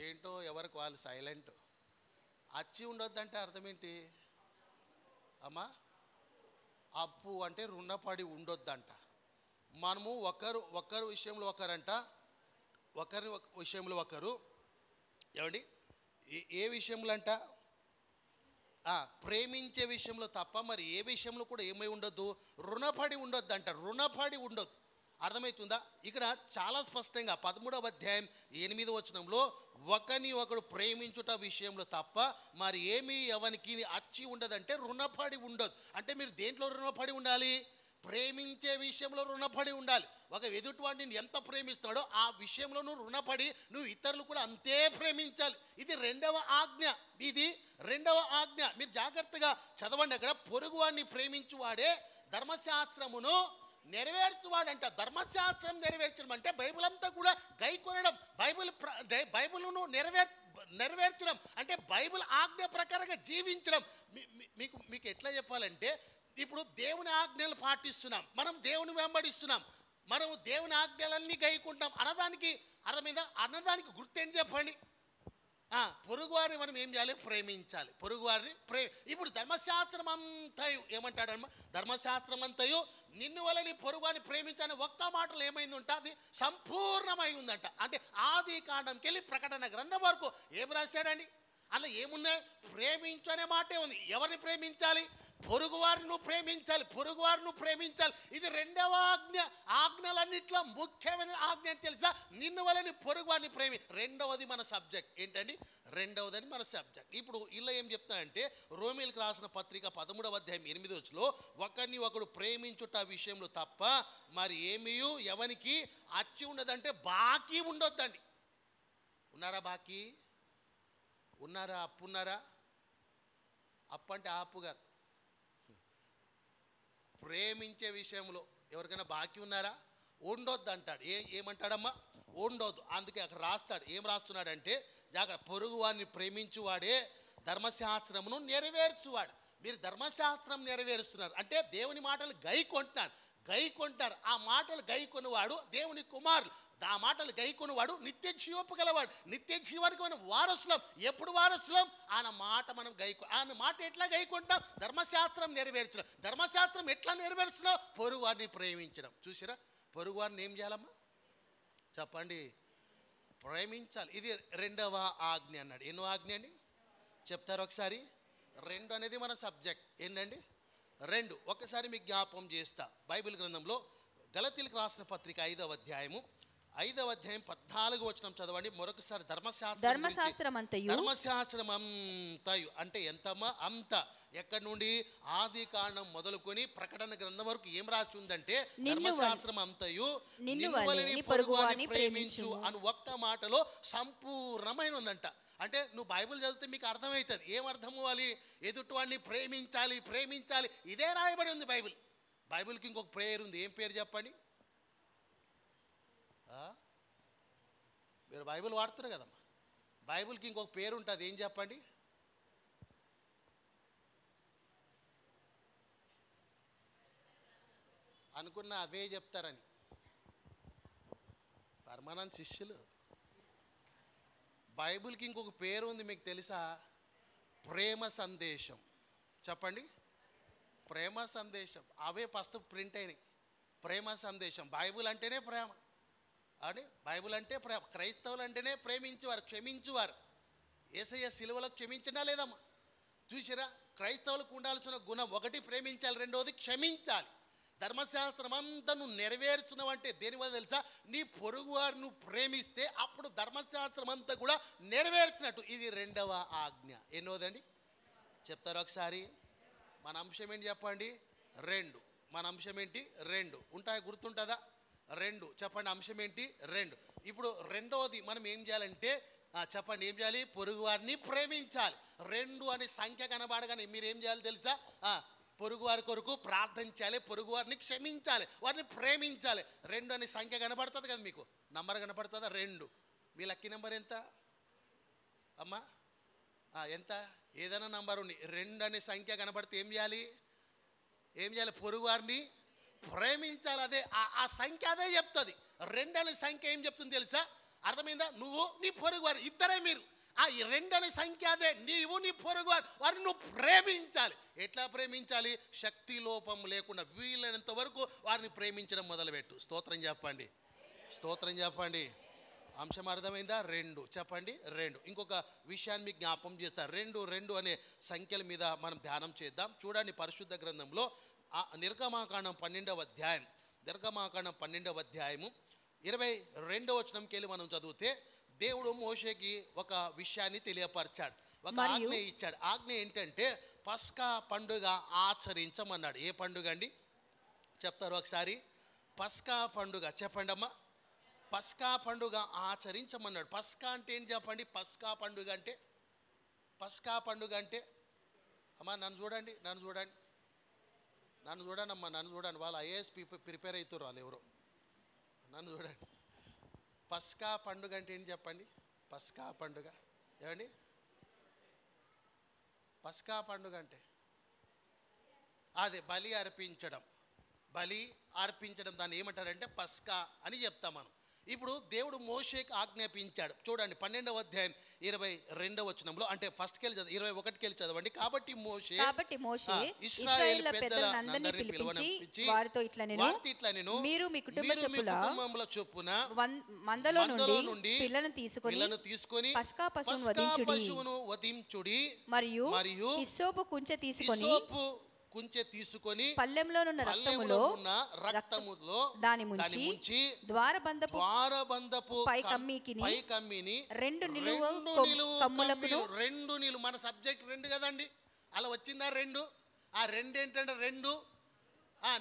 Speaker 2: ఏంటో ఎవరికి వాళ్ళు సైలెంట్. అచ్చి ఉండొద్దు అంటే అర్థం ఏంటి అమ్మా? అప్పు అంటే రుణపడి ఉండొద్దంట. మనము ఒకరి విషయంలో ఒకరంట, ఒకరి విషయంలో ఒకరు ఏమండి ఏ విషయంలో అంట? ప్రేమించే విషయంలో తప్ప మరి ఏ విషయంలో కూడా ఏమై ఉండొద్దు? రుణపడి ఉండొద్దంట. రుణపడి ఉండొద్దు. అర్థమవుతుందా? ఇక్కడ చాలా స్పష్టంగా 13వ అధ్యాయం 8వ వచనంలో ఒకని ఒకడు ప్రేమించుట విషయంలో తప్ప మరి ఏమీ ఎవనికి అచ్చి ఉండదంటే రుణపడి ఉండదు. అంటే మీరు దేంట్లో రుణపడి ఉండాలి? ప్రేమించే విషయంలో రుణపడి ఉండాలి. ఒక ఎదుటివాడిని ఎంత ప్రేమిస్తున్నాడో ఆ విషయంలో నువ్వు రుణపడి నువ్వు ఇతరులు కూడా అంతే ప్రేమించాలి. ఇది రెండవ ఆజ్ఞ. మీరు జాగ్రత్తగా చదవండి. అక్కడ పొరుగువాడిని ప్రేమించువాడే ధర్మశాస్త్రమును నెరవేర్చువాడంట. ధర్మశాస్త్రం నెరవేర్చడం అంటే బైబిల్ అంతా కూడా గైకొనడం, బైబిల్ను నెరవేర్చడం అంటే బైబిల్ ఆజ్ఞ ప్రకారంగా జీవించడం. మీకు ఎట్లా చెప్పాలంటే ఇప్పుడు దేవుని ఆజ్ఞలు పాటిస్తున్నాం, మనం దేవుని వెంబడిస్తున్నాం, మనం దేవుని ఆజ్ఞలన్నీ గైకుంటాం అన్నదానికి అన్నదానికి గుర్తేంటి చెప్పండి? పొరుగువారిని మనం ఏం చేయాలి? ప్రేమించాలి. పొరుగువారిని ఇప్పుడు ధర్మశాస్త్రం అంతయు ఏమంటాడమ్మా? ధర్మశాస్త్రం అంతయు నిన్ను వల్ల నీ పొరుగువారిని ప్రేమించాలని ఒక్క మాటలు ఏమైందంట? అది సంపూర్ణమై ఉందంట. అంటే ఆది కాండంకి వెళ్ళి ప్రకటన గ్రంథం వరకు ఏం రాశాడండి? అలా ఏమున్నాయి? ప్రేమించు అనే మాటే ఉంది. ఎవరిని ప్రేమించాలి? పొరుగువారిని ప్రేమించాలి. ఇది రెండవ ఆజ్ఞ. ఆజ్ఞలన్నింటిలో ముఖ్యమైన ఆజ్ఞ అని తెలుసా? నిన్ను వలని పొరుగువారిని ప్రేమి. రెండవది మన సబ్జెక్ట్ ఏంటండి? రెండవదని మన సబ్జెక్ట్. ఇప్పుడు ఇలా ఏం చెప్తానంటే రోమీలకు రాసిన పత్రిక 13వ అధ్యాయం 8వ వచనంలో ఒకరిని ఒకడు ప్రేమించుట విషయంలో తప్ప మరి ఏమీ ఎవనికి అచ్చి ఉండదంటే బాకీ ఉండొద్దండి. ఉన్నారా? బాకీ ఉన్నారా? అప్పు ఉన్నారా? అప్పు అంటే ఆపు కాదు. ప్రేమించే విషయంలో ఎవరికైనా బాకీ ఉన్నారా? ఉండొద్దు అంటాడు. ఏమంటాడమ్మా? ఉండొద్దు. అందుకే అక్కడ రాస్తాడు. ఏం రాస్తున్నాడంటే జాగ్రత్త, పొరుగు వాడిని ప్రేమించువాడే ధర్మశాస్త్రమును నెరవేర్చువాడు. మీరు ధర్మశాస్త్రం నెరవేరుస్తున్నారు అంటే దేవుని మాటలు గైకొంటారు. ఆ మాటలు గైకొనివాడు దేవుని కుమారులు. ఆ మాటలు గైకొనివాడు నిత్య జీవపు గలవాడు. నిత్య జీవానికి మనం వారసులం. ఎప్పుడు వారసులం? ఆయన మాట మనం ఆయన మాట ఎట్లా గైకొంటాం? ధర్మశాస్త్రం నెరవేర్చడం. ధర్మశాస్త్రం ఎట్లా నెరవేర్చడం? పొరుగువారిని ప్రేమించడం. చూసిరా? పొరుగువారిని ఏం చేయాలమ్మా? చెప్పండి. ప్రేమించాలి. ఇది రెండవ ఆజ్ఞ అన్నాడు. ఎన్నో ఆజ్ఞ అండి చెప్తారు ఒకసారి? 2 అనేది మన సబ్జెక్ట్. ఏంటండి? 2. ఒకసారి మీకు జ్ఞాపకం చేస్తా. బైబిల్ గ్రంథంలో గలతీలకు రాసిన పత్రిక 5వ అధ్యాయం 14వ వచనం చదవండి మరొకసారి. ధర్మశాస్త్రం అంతయు అంటే ఎంతమ్మా? అంత. ఎక్కడి నుండి? ఆది కాండం మొదలుకొని ప్రకటన గ్రంథం వరకు ఏం రాసి ఉందంటే ధర్మశాస్త్రం అంతయు నిన్ను వలె పొరుగువారిని ప్రేమించు అని ఒక్క మాటలో సంపూర్ణమైన ఉందంట. అంటే నువ్వు బైబిల్ చదివితే మీకు అర్థమవుతుంది. ఏం అర్థం అవ్వాలి? ఎదుటివాడిని ప్రేమించాలి. ఇదే రాయబడి ఉంది బైబిల్కి. ఇంకొక ప్రేయర్ ఉంది. ఏం పేరు చెప్పండి? మీరు బైబిల్ వాడుతున్నారు కదమ్మా. బైబిల్కి ఇంకొక పేరు ఉంటుంది. ఏం చెప్పండి? అనుకున్న అవే చెప్తారని. పరమానంద్ శిష్యులు. బైబిల్కి ఇంకొక పేరు ఉంది, మీకు తెలుసా? ప్రేమ సందేశం. చెప్పండి, ప్రేమ సందేశం. అవే ఫస్ట్ ప్రింట్ అయినాయి. ప్రేమ సందేశం. బైబిల్ అంటేనే ప్రేమ అని, బైబిల్ అంటే ప్రేమ. క్రైస్తవులు అంటేనే ప్రేమించేవారు, క్షమించువారు. యేసయ్య సిలువలో క్షమించినా లేదమ్మా? చూసిరా, క్రైస్తవులకు ఉండాల్సిన గుణం ఒకటి ప్రేమించాలి, రెండవది క్షమించాలి. ధర్మశాస్త్రం అంతా నువ్వు నెరవేర్చున్నావు అంటే దేనివల్ల తెలుసా? నీ పొరుగువారు నువ్వు ప్రేమిస్తే అప్పుడు ధర్మశాస్త్రం అంతా కూడా నెరవేర్చినట్టు. ఇది రెండవ ఆజ్ఞ. ఎన్నోదండి చెప్తారు ఒకసారి? మన అంశం ఏంటి చెప్పండి? 2. మన అంశం ఏంటి? 2 ఉంటాయి, గుర్తుంటుందా? 2 చెప్పండి. అంశం ఏంటి? 2. ఇప్పుడు రెండవది మనం ఏం చేయాలంటే చెప్పండి, ఏం చేయాలి? పొరుగువారిని ప్రేమించాలి. 2 అనే సంఖ్య కనబడగానే మీరు ఏం చేయాలి తెలుసా? పొరుగువారి కొరకు ప్రార్థన చేయాలి, పొరుగువారిని క్షమించాలి, వారిని ప్రేమించాలి. 2 అనే సంఖ్య కనబడుతుంది కదా, మీకు నంబర్ కనపడుతుందా? 2. మీ లక్కీ నెంబర్ ఎంత అమ్మా? ఎంత? ఏదైనా నంబర్ ఉంది, 2 అనే సంఖ్య కనబడితే ఏం చేయాలి? ఏం చేయాలి? పొరుగువారిని ప్రేమించాలి. అదే ఆ సంఖ్య అదే చెప్తుంది. 2 అనే సంఖ్య ఏం చెప్తుంది తెలుసా? అర్థమైందా? నువ్వు నీ పొరుగువారు ఇద్దరే మీరు. ఈ 2 అనే సంఖ్య అదే, నీవు నీ పొరుగువారు వారిని నువ్వు ప్రేమించాలి. ఎట్లా ప్రేమించాలి? శక్తి లోపం లేకుండా వీలైనంత వరకు వారిని ప్రేమించడం మొదలుపెట్టు. స్తోత్రం చెప్పండి, స్తోత్రం చెప్పండి. అంశం అర్థమైందా? 2 చెప్పండి. 2. ఇంకొక విషయాన్ని మీకు జ్ఞాపం చేస్తా. 2 అనే సంఖ్యల మీద మనం ధ్యానం చేద్దాం. చూడండి, పరిశుద్ధ గ్రంథంలో నిర్గమాకాండం 12వ అధ్యాయం, నిర్గమాకాండం 12వ అధ్యాయము 22వ వచనంకి వెళ్ళి మనం చదివితే, దేవుడు మోషేకి ఒక విషయాన్ని తెలియపరిచాడు, ఒక ఆజ్ఞ ఇచ్చాడు. ఆజ్ఞ ఏంటంటే పస్కా పండుగ ఆచరించమన్నాడు. ఏ పండుగ అండి చెప్తారు ఒకసారి? పస్కా పండుగ. చెప్పండి అమ్మా. పస్కా పండుగ ఆచరించమన్నాడు. పస్కా అంటే ఏంటి చెప్పండి? పస్కా పండుగ అంటే, పస్కా పండుగ అంటే అమ్మా నన్ను చూడండి, నన్ను చూడండి, నన్ను చూడండి అమ్మా, నన్ను చూడండి. వాళ్ళు ఐఏఎస్ ప్రిపేర్ అవుతారు వాళ్ళు ఎవరో. నన్ను చూడండి. పస్కా పండుగ అంటే ఏంటి చెప్పండి? పస్కా పండుగ ఏమండి? పస్కా పండుగ అంటే అదే బలి అర్పించడం. బలి అర్పించడం దాన్ని ఏమంటారంటే పస్కా అని చెప్తాం మనం. ఇప్పుడు దేవుడు మోషేకి ఆజ్ఞాపించాడు. చూడండి 12వ అధ్యాయం 22వ వచనంలో, అంటే ఫస్ట్కి వెళ్ళి 21కి వెళ్ళి చదవండి. కాబట్టి మోషే ఇశ్రాయేలు పెద్దలందరినీ పిలిపించి వారితో ఇట్లా నేను మీరు మీ కుటుంబముల చొప్పున మందలో నుండి పిల్లను తీసుకొని పస్కా పశువును వధించుడి, మరియు హిస్సోపు కుంచె తీసుకొని పల్లెంలో ఉన్న రక్తములో దాని ముంచి ద్వారబంధపు పై కమ్మిని 2 నిలువు కమ్ములకు 2 నిలువు. మన సబ్జెక్ట్ 2 కదండి, అలా వచ్చిందా 2? ఆ 2 ఏంటంటే 2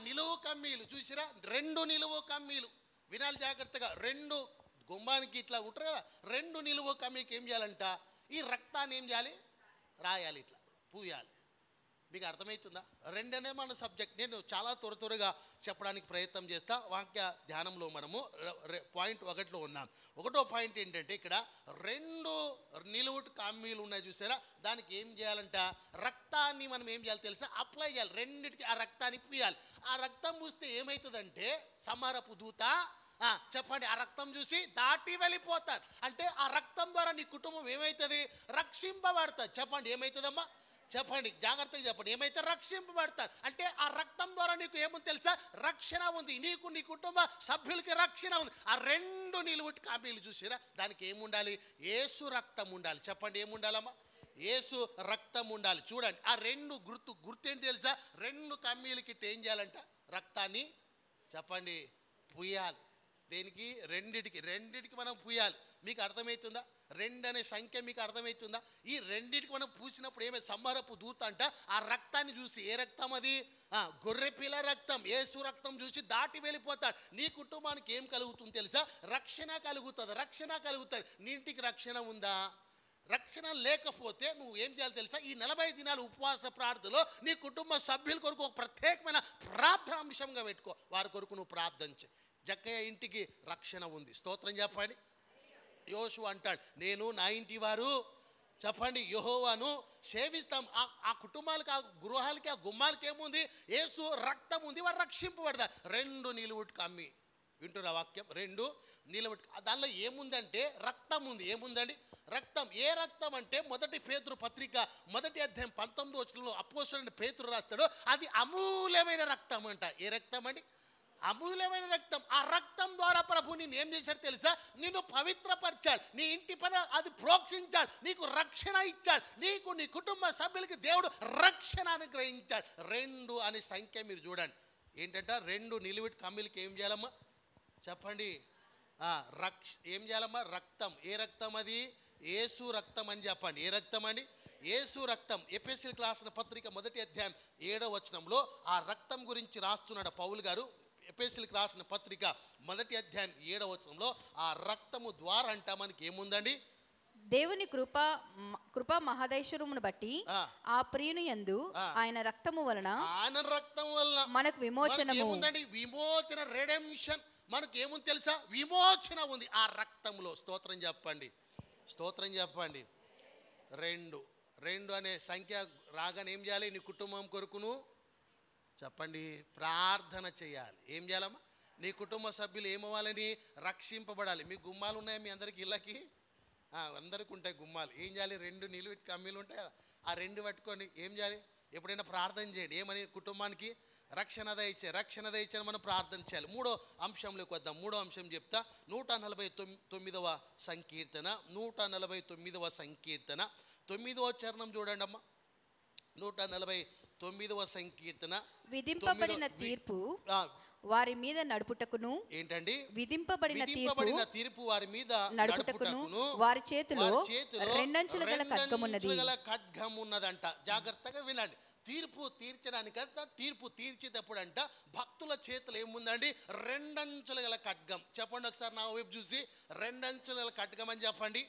Speaker 2: నిలువు కమ్మీలు. చూసిరా, 2 నిలువు కమ్మీలు. వినాలి జాగ్రత్తగా. 2 గుమ్మానికి ఇట్లా ఉంటారు కదా, 2 నిలువు కమ్మీకి ఏం చేయాలంట? ఈ రక్తాన్ని ఏం చేయాలి? రాయాలి, ఇట్లా పూయాలి. మీకు అర్థమవుతుందా? 2 అనే మన సబ్జెక్ట్. నేను చాలా త్వరగా చెప్పడానికి ప్రయత్నం చేస్తా. వాక్య ధ్యానంలో మనము పాయింట్ 1లో ఉన్నాం. 1వ పాయింట్ ఏంటంటే, ఇక్కడ 2 నిలువుటి కామ్మీలు ఉన్నాయి చూసారా, దానికి ఏం చేయాలంట? రక్తాన్ని మనం ఏం చేయాలి తెలుసా? అప్లై చేయాలి. 2టికి ఆ రక్తాన్ని పూయాలి. ఆ రక్తం పూస్తే ఏమవుతుందంటే, సమరపు దూత చెప్పండి, ఆ రక్తం చూసి దాటి వెళ్ళిపోతారు. అంటే ఆ రక్తం ద్వారా నీ కుటుంబం ఏమవుతుంది? రక్షింపబడతారు. చెప్పండి, ఏమవుతుందమ్మా? చెప్పండి, జాగ్రత్తగా చెప్పండి. ఏమైతే రక్షింపబడతారు అంటే ఆ రక్తం ద్వారా నీకు ఏముంది తెలుసా? రక్షణ ఉంది. నీకు నీ కుటుంబ సభ్యులకి రక్షణ ఉంది. ఆ 2 నిలువుటి కాపీలు చూసిరా, దానికి ఏముండాలి? యేసు రక్తం ఉండాలి. చెప్పండి, ఏముండాలమ్మా? యేసు రక్తం ఉండాలి. చూడండి, ఆ 2 గుర్తు ఏంటి తెలుసా? 2 కమ్మీలకి ఏం చేయాలంట? రక్తాన్ని చెప్పండి పూయాలి. దేనికి? 2టికి మనం పూయాలి. మీకు అర్థమవుతుందా? 2 అనే సంఖ్య మీకు అర్థమవుతుందా? ఈ 2టికి మనం పూసినప్పుడు ఏమైంది? సంహారపు దూత అంట ఆ రక్తాన్ని చూసి, ఏ రక్తం అది? గొర్రెపిల్ల రక్తం, యేసు రక్తం చూసి దాటి వెళ్ళిపోతాడు. నీ కుటుంబానికి ఏం కలుగుతుంది తెలుసా? రక్షణ కలుగుతుంది. రక్షణ కలుగుతుంది. నీ ఇంటికి రక్షణ ఉందా? రక్షణ లేకపోతే నువ్వు ఏం చేయాలి తెలుసా? ఈ 40 దినాలు ఉపవాస ప్రార్థనలో నీ కుటుంబ సభ్యుల కొరకు ఒక ప్రత్యేకమైన ప్రార్థన అంశంగా పెట్టుకో. వారి కొరకు నువ్వు ప్రార్థించు. జక్కయ్య ఇంటికి రక్షణ ఉంది. స్తోత్రం చెప్పండి. యోషువ అంటాడు, నేను నా ఇంటి వారు చెప్పండి, యెహోవాను సేవిస్తాం. ఆ కుటుంబాలకి, ఆ గృహాలకి, ఆ గుమ్మాలకి ఏముంది? యేసు రక్తం ఉంది, వారు రక్షింపబడతారు. 2 నిలువుటకు అమ్మి, వింటున్న వాక్యం, 2 నిలువుటకు. దానిలో ఏముందంటే రక్తం ఉంది. ఏముందండి? రక్తం. ఏ రక్తం అంటే మొదటి పేతురు పత్రిక 1వ అధ్యాయం 19వ వచనంలో అపోస్తలుడైన పేతురు రాస్తాడు, అది అమూల్యమైన రక్తం అంట. ఏ రక్తం అండి? అమూల్యమైన రక్తం. ఆ రక్తం ద్వారా ప్రభు నిన్ను ఏం చేశాడు తెలుసా? నిన్ను పవిత్రపరిచాడు, నీ ఇంటి పైన అది ప్రోక్షించాడు, నీకు రక్షణ ఇచ్చాడు, నీకు నీ కుటుంబ సభ్యులకి దేవుడు రక్షణ అనుగ్రహించాడు. 2 అనే సంఖ్య మీరు చూడండి. ఏంటంట? 2 నిలువుటి కమ్మిలకి ఏం చేయాలమ్మా? చెప్పండి. ఏం చేయాలమ్మా? రక్తం. ఏ రక్తం అది? యేసు రక్తం అని చెప్పండి. ఏ రక్తం అండి? యేసు రక్తం. ఎఫెసీయులకు రాసిన పత్రిక 1వ అధ్యాయం 7వ వచనంలో ఆ రక్తం గురించి రాస్తున్నాడు పౌలు గారు. ఎఫెసీయులకు రాసిన పత్రిక 1వ అధ్యాయం 7వ వచనంలో ఆ రక్తము ద్వారా అంట మనకి ఏముందండి?
Speaker 5: దేవుని కృపా మహదైశ్వరమును బట్టి ఆ ప్రియుని యందు ఆయన రక్తము వలన మనకు విమోచనము
Speaker 2: ఏముందండి? విమోచన, రెడెంప్షన్. మనకు ఏముంది తెలుసా? విమోచన ఉంది ఆ రక్తంలో. స్తోత్రం చెప్పండి, స్తోత్రం చెప్పండి. 2 అనే సంఖ్య రాగానే ఏం చేయాలి? నీ కుటుంబం కొరకును చెప్పండి ప్రార్థన చేయాలి. ఏం చేయాలమ్మా? నీ కుటుంబ సభ్యులు ఏమవ్వాలని? రక్షింపబడాలి. మీ గుమ్మాలు ఉన్నాయి మీ అందరికి, ఇళ్ళకి అందరికి ఉంటాయి గుమ్మాలు. ఏం చేయాలి? 2 నిలువుటి కమ్మీలు ఉంటాయి కదా, ఆ 2 పట్టుకొని ఏం చేయాలి? ఎప్పుడైనా ప్రార్థన చేయండి. ఏమని? కుటుంబానికి రక్షణ దయచే, రక్షణ దయచని మనం ప్రార్థన చేయాలి. 3వ అంశంలోకి వద్దాం. 3వ అంశం చెప్తా. 149వ సంకీర్తన, 149వ సంకీర్తన 9వ చరణం చూడండి అమ్మా. 149వ సంకీర్తన.
Speaker 5: విధింపబడిన తీర్పు వారి మీద నడుపుటకును.
Speaker 2: ఏంటండి?
Speaker 5: విధింపబడిన
Speaker 2: తీర్పు వారి మీద
Speaker 5: నడుపుటకును వారి చేతిలో 2 అంచుల గల ఖడ్గమున్నది.
Speaker 2: ఖడ్గమున్నదంట. జాగ్రత్తగా వినండి. తీర్పు తీర్చడానికంట, తీర్పు తీర్చేటప్పుడు అంట భక్తుల చేతులు ఏముందండి? 2 అంచుల గల ఖడ్గం. చెప్పండి ఒకసారి నా వైపు చూసి, 2 అంచుల గల ఖడ్గం అని చెప్పండి.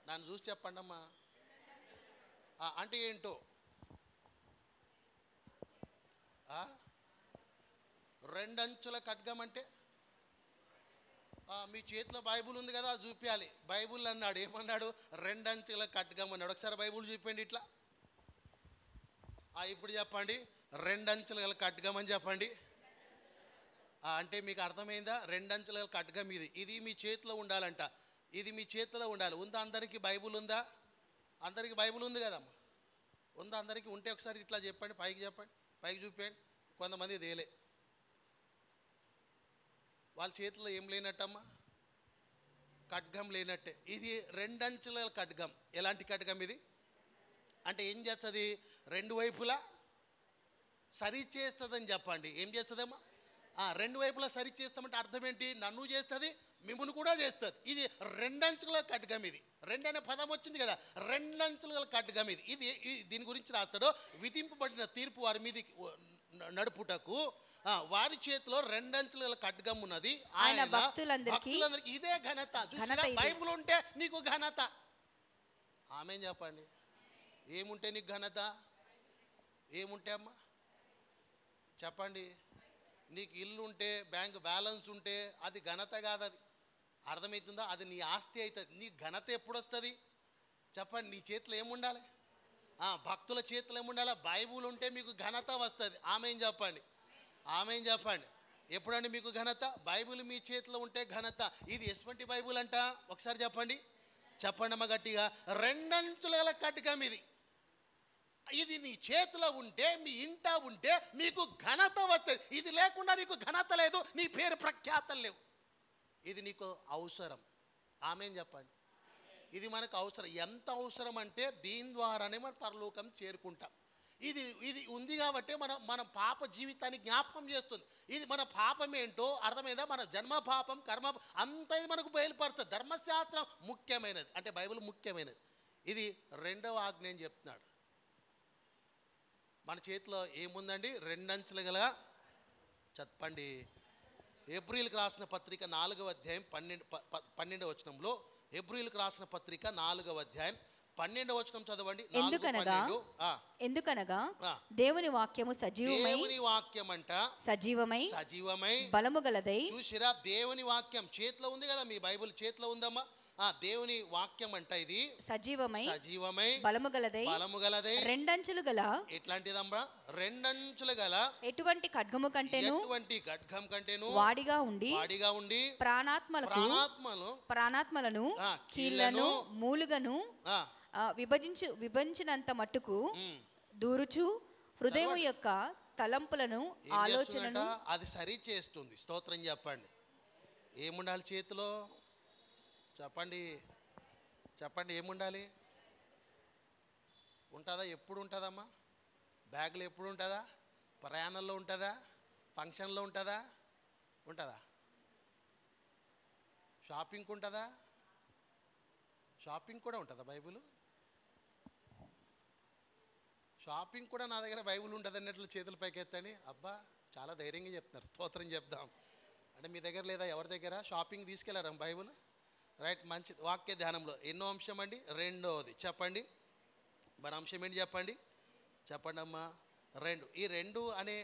Speaker 2: నన్ను చూసి చెప్పండి అమ్మా. అంటే ఏంటో? 2 అంచుల ఖడ్గం అంటే మీ చేతిలో బైబుల్ ఉంది కదా, అది చూపించాలి. బైబుల్ అన్నాడు, ఏమన్నాడు? 2 అంచుల ఖడ్గం అన్నాడు. ఒకసారి బైబుల్ చూపించండి ఇట్లా. ఇప్పుడు చెప్పండి, 2 అంచుల గల ఖడ్గం అని చెప్పండి. అంటే మీకు అర్థమైందా? 2 అంచుల గల ఖడ్గం ఇది మీ చేతిలో ఉండాలంట. ఇది మీ చేతిలో ఉండాలి. ఉందా అందరికీ బైబుల్? ఉందా అందరికీ బైబుల్? ఉంది కదమ్మా, ఉందా అందరికీ? ఉంటే ఒకసారి ఇట్లా చెప్పండి, పైకి చెప్పండి, పైకి చూపించండి. కొంతమంది దేలే, వాళ్ళ చేతిలో ఏం లేనట్టమ్మా? ఖడ్గం లేనట్టే. ఇది 2 అంచుల ఖడ్గం. ఎలాంటి ఖడ్గం ఇది? అంటే ఏం చేస్తుంది? 2 వైపులా సరి చేస్తుందని చెప్పండి. ఏం చేస్తుందమ్మా? 2 వైపులా సరి చేస్తామంటే అర్థం ఏంటి? నన్ను చేస్తుంది, మిమ్మల్ని కూడా చేస్తుంది. ఇది 2 అంచుల ఖడ్గం. ఇది 2 అనే పదం వచ్చింది కదా, 2 అంచుల ఖడ్గం ఇది. దీని గురించి రాస్తాడు. విధింపబడిన తీర్పు వారి మీద నడుపుటకు వారి చేతిలో 2 అంచుల ఖడ్గం ఉన్నది. ఆయన భక్తులందరికీ ఇదే ఘనత. బైబుల్ ఉంటే నీకు ఘనత. ఆమేన్ చెప్పండి. ఏముంటే నీకు ఘనత? ఏముంటే అమ్మా చెప్పండి. నీకు ఇల్లు ఉంటే, బ్యాంక్ బ్యాలెన్స్ ఉంటే అది ఘనత కాదు. అది అర్థమవుతుందా? అది నీ ఆస్తి అవుతుంది. నీ ఘనత ఎప్పుడు వస్తుంది చెప్పండి? నీ చేతిలో ఏముండాలి? భక్తుల చేతిలో ఏముండాలి? బైబుల్ ఉంటే మీకు ఘనత వస్తుంది. ఆమేన్ చెప్పండి, ఆమేన్ చెప్పండి. ఎప్పుడండి మీకు ఘనత? బైబుల్ మీ చేతిలో ఉంటే ఘనత. ఇది ఎటువంటి బైబుల్ అంట? ఒకసారి చెప్పండి, చెప్పండి అమ్మ గట్టిగా. 2 అంచుల గల ఖడ్గం ఇది. ఇది నీ చేతిలో ఉంటే, మీ ఇంట ఉంటే మీకు ఘనత వస్తుంది. ఇది లేకుండా నీకు ఘనత లేదు, నీ పేరు ప్రఖ్యాతలు లేవు. ఇది నీకు అవసరం. ఆమేన్ చెప్పండి. ఇది మనకు అవసరం. ఎంత అవసరం అంటే దీని ద్వారానే మనం పరలోకం చేరుకుంటాం. ఇది ఉంది కాబట్టి మన పాప జీవితాన్ని జ్ఞాపకం చేస్తుంది. ఇది మన పాపం ఏంటో అర్థమైందా? మన జన్మ పాపం, కర్మ అంతా ఇది మనకు బయలుపడుతుంది. ధర్మశాస్త్రం ముఖ్యమైనది, అంటే బైబిల్ ముఖ్యమైనది. ఇది 2వ ఆజ్ఞ అని చెప్తున్నాడు. మన చేతిలో ఏముందండి? 2 అంచులు గల. చెప్పండి. హెబ్రీయులకు రాసిన పత్రిక 4వ అధ్యాయం 12వ వచనంలో, హెబ్రీయులకు రాసిన పత్రిక 4వ అధ్యాయం 12వ వచనం చదవండి.
Speaker 5: ఎందుకనగా దేవుని వాక్యము సజీవమై,
Speaker 2: దేవుని వాక్యం అంట సజీవమై
Speaker 5: బలము గలదై.
Speaker 2: చూసిరా, దేవుని వాక్యం చేతిలో ఉంది కదా, మీ బైబిల్ చేతిలో ఉందమ్మా. దేవుని వాక్యం అంట ఇది
Speaker 5: సజీవమై
Speaker 2: బలము గలదై
Speaker 5: రెండంచులు గల
Speaker 2: ఎట్లాంటిదమ్మా రెండంచులు గల
Speaker 5: ఎటువంటి ఖడ్గము కంటేను వాడిగా ఉండి ప్రాణాత్మలను కీళ్లను మూలుగను విభజించినంత మట్టుకు దూరుచు హృదయం యొక్క తలంపులను ఆలోచనను
Speaker 2: అది సరి చేస్తుంది. స్తోత్రం చెప్పండి. ఏముండాలి చేతిలో? చెప్పండి ఏముండాలి? ఉంటుందా? ఎప్పుడు ఉంటుందమ్మా? బ్యాగ్లో ఎప్పుడు ఉంటుందా? ప్రయాణంలో ఉంటుందా? ఫంక్షన్లో ఉంటుందా? షాపింగ్కి ఉంటుందా? షాపింగ్ కూడా ఉంటుందా బైబిల్? షాపింగ్ కూడా నా దగ్గర బైబిల్ ఉంటుంది అన్నట్లు చేతుల పైకి ఎత్తని. అబ్బా చాలా ధైర్యంగా చెప్తున్నారు. స్తోత్రం చెప్దాం. అంటే మీ దగ్గర లేదా? ఎవరి దగ్గర? Shopping తీసుకెళ్లారా Bible? రైట్, మంచిది. వాక్య ధ్యానంలో ఎన్నో అంశం అండి? రెండోది. చెప్పండి మరి అంశం ఏంటి? చెప్పండి అమ్మా. 2. ఈ 2 అనే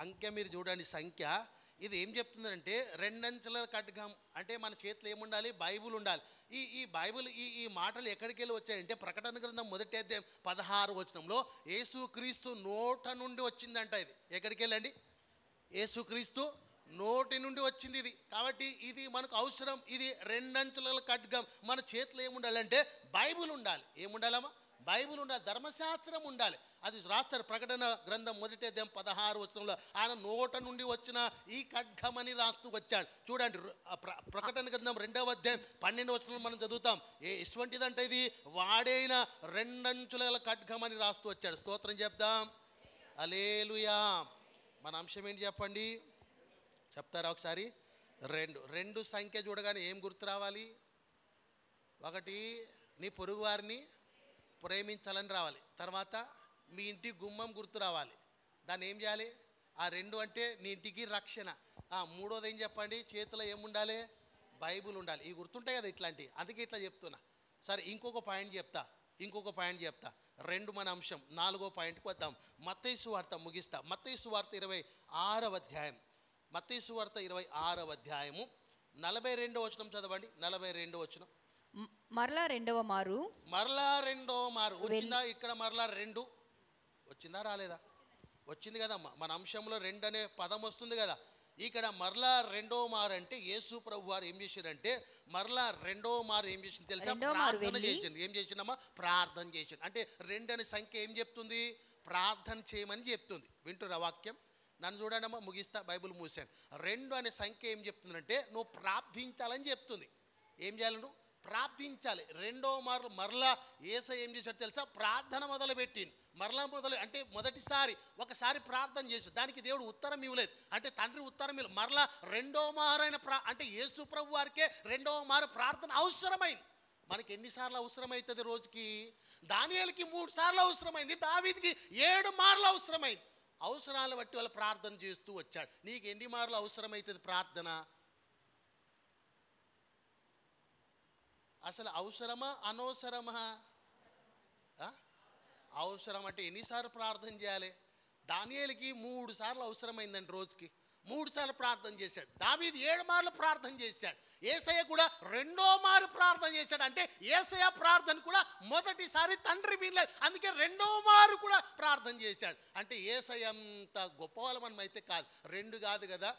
Speaker 2: అంకె మీరు చూడండి, సంఖ్య. ఇది ఏం చెప్తుందంటే రెండంచెల ఖడ్గం అంటే మన చేతిలో ఏముండాలి? బైబిల్ ఉండాలి. ఈ బైబిల్ ఈ మాటలు ఎక్కడికి వెళ్ళి వచ్చాయంటే ప్రకటన గ్రంథం 1వ అధ్యాయం 16వ వచనంలో యేసుక్రీస్తు నోట నుండి వచ్చిందంట. ఇది ఎక్కడికి వెళ్ళండి? యేసుక్రీస్తు నోటి నుండి వచ్చింది ఇది. కాబట్టి ఇది మనకు అవసరం. ఇది రెండంచుల ఖడ్గం. మన చేతిలో ఏముండాలంటే బైబిల్ ఉండాలి. ఏముండాలమ్మా? బైబిల్ ఉండాలి, ధర్మశాస్త్రం ఉండాలి. అది రాస్తారు ప్రకటన గ్రంథం 1వ అధ్యాయం 16వ వచనంలో ఆయన నోట నుండి వచ్చిన ఈ ఖడ్గమని రాస్తూ వచ్చాడు. చూడండి, ప్రకటన గ్రంథం 2వ అధ్యాయం 12వ వచనంలో మనం చదువుతాం. ఎటువంటిదంటే ఇది వాడైన రెండంచుల ఖడ్గమని రాస్తూ వచ్చాడు. స్తోత్రం చెప్దాం. హల్లెలూయా. మన అంశం ఏంటి చెప్పండి? చెప్తారా ఒకసారి? 2 సంఖ్య చూడగానే ఏం గుర్తు రావాలి? 1, నీ పొరుగు వారిని ప్రేమించాలని రావాలి. తర్వాత మీ ఇంటి గుమ్మం గుర్తు రావాలి. దాన్ని ఏం చేయాలి? ఆ 2 అంటే నీ ఇంటికి రక్షణ. 3వది ఏం చెప్పండి? చేతిలో ఏముండాలి? బైబిల్ ఉండాలి. ఇవి గుర్తుంటాయి కదా ఇట్లాంటివి, అందుకే ఇట్లా చెప్తున్నా. సరే, ఇంకొక పాయింట్ చెప్తా. 2 మన అంశం. 4వ పాయింట్కి వద్దాం. మత్తయి సువార్త ముగిస్తా. మత్తయి సువార్త 26వ అధ్యాయం. మత్తయి సువార్త 26వ అధ్యాయము 42వ వచనం చదవండి. 42వ వచనం.
Speaker 5: మరలా రెండవ మారు
Speaker 2: వచ్చిందా? ఇక్కడ మరలా 2 వచ్చిందా? రాలేదా? వచ్చింది కదమ్మా. మన అంశంలో 2 అనే పదం వస్తుంది కదా. ఇక్కడ మరలా రెండవ మారు అంటే యేసు ప్రభు వారు ఏం చేశారంటే మరలా రెండవ మారు ఏం చేసింది తెలుసా? ప్రార్థన చేసింది. ఏం చేసిందమ్మా? ప్రార్థన చేసింది. అంటే 2 అనే సంఖ్య ఏం చెప్తుంది? ప్రార్థన చేయమని చెప్తుంది. వింటురా వాక్యం? నన్ను చూడండమ్మా, ముగిస్తా, బైబిల్ మూసాను. 2 అనే సంఖ్య ఏం చెప్తుందంటే నువ్వు ప్రార్థించాలని చెప్తుంది. ఏం చేయాలి? నువ్వు ప్రార్థించాలి. రెండవ మారు మరలా యేసయ్య ఏం చేశాడు తెలుసా? ప్రార్థన మొదలుపెట్టింది. అంటే మొదటిసారి ఒకసారి ప్రార్థన చేసి దానికి దేవుడు ఉత్తరం ఇవ్వలేదు. అంటే తండ్రి ఉత్తరం ఇవ్వలేదు. మరలా రెండవ మారైన అంటే యేసు ప్రభు వారికే రెండవ మారు ప్రార్థన అవసరమైంది. మనకి ఎన్నిసార్లు అవసరమవుతుంది రోజుకి? దానియేలుకి 3 సార్లు అవసరమైంది. దావీదుకి 7 మార్లు అవసరమైంది. అవసరాలు బట్టి వాళ్ళు ప్రార్థన చేస్తూ వచ్చాడు. నీకు ఎన్ని మార్లు అవసరమవుతుంది ప్రార్థన? అసలు అవసరమా అనవసరమా? అవసరం. అంటే ఎన్నిసార్లు ప్రార్థన చేయాలి? దానియేలుకి 3 సార్లు అవసరమైందండి. రోజుకి 3 సార్లు ప్రార్థన చేశాడు. దావీదు 7 మార్లు ప్రార్థన చేశాడు. యేసయ్య కూడా 2వ మారు ప్రార్థన చేశాడు. అంటే యేసయ్య ప్రార్థన కూడా మొదటిసారి తండ్రి వినలేదు, అందుకే 2వ మారు కూడా ప్రార్థన చేశాడు. అంటే యేసయ్య అంత గొప్పవాళ్ళం మనం అయితే కాదు. 2 కాదు కదా,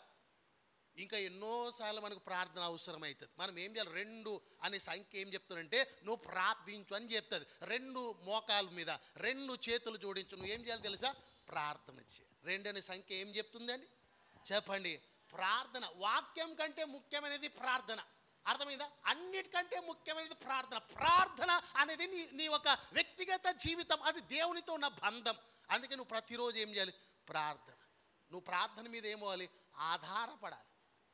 Speaker 2: ఇంకా ఎన్నోసార్లు మనకు ప్రార్థన అవసరమవుతుంది. మనం ఏం చేయాలి? 2 అనే సంఖ్య ఏం చెప్తుందంటే నువ్వు ప్రార్థించు అని చెప్తుంది. 2 మోకాల మీద 2 చేతులు జోడించు. నువ్వు ఏం చేయాలి తెలుసా? ప్రార్థన చేయి. 2 అనే సంఖ్య ఏం చెప్తుందండి? చెప్పండి. ప్రార్థన. వాక్యం కంటే ముఖ్యమైనది ప్రార్థన. అర్థమైందా? అన్నిటికంటే ముఖ్యమైనది ప్రార్థన. ప్రార్థన అనేది నీ ఒక వ్యక్తిగత జీవితం, అది దేవునితో ఉన్న బంధం. అందుకే నువ్వు ప్రతిరోజు ఏం చేయాలి? ప్రార్థన. నువ్వు ప్రార్థన మీద ఏమవ్వాలి? ఆధారపడాలి.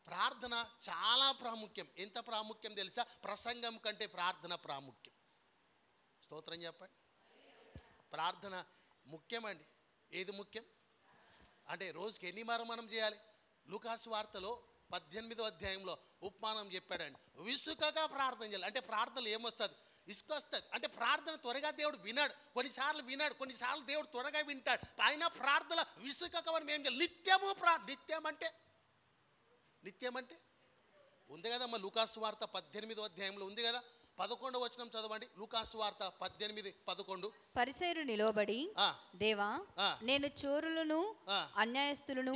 Speaker 2: ప్రార్థన చాలా ప్రాముఖ్యం. ఎంత ప్రాముఖ్యం తెలుసా? ప్రసంగం కంటే ప్రార్థన ప్రాముఖ్యం. స్తోత్రం చెప్పండి. ప్రార్థన ముఖ్యమండి. ఏది ముఖ్యం అంటే రోజుకి ఎన్ని మారు మనం చేయాలి? లూకాసు వార్తలో 18వ అధ్యాయంలో ఉపమానం చెప్పాడండి. విసుకగా ప్రార్థన చేయాలి. అంటే ప్రార్థనలు ఏమొస్తుంది? ఇసుక వస్తుంది. అంటే ప్రార్థన త్వరగా దేవుడు వినాడు, కొన్నిసార్లు వినాడు, కొన్నిసార్లు దేవుడు త్వరగా వింటాడు. ఆయన ప్రార్థన విసుకగా మనం ఏం చేయాలి? నిత్యం అంటే ఉంది కదమ్మా, లూకాసు వార్త 18వ అధ్యాయంలో ఉంది కదా. 11వ వచనం చదవండి. లూకాసు వార్త 18:11.
Speaker 5: పరిసయ్యులు నిలవబడి, దేవా నేను చోరులను అన్యాయస్తులను.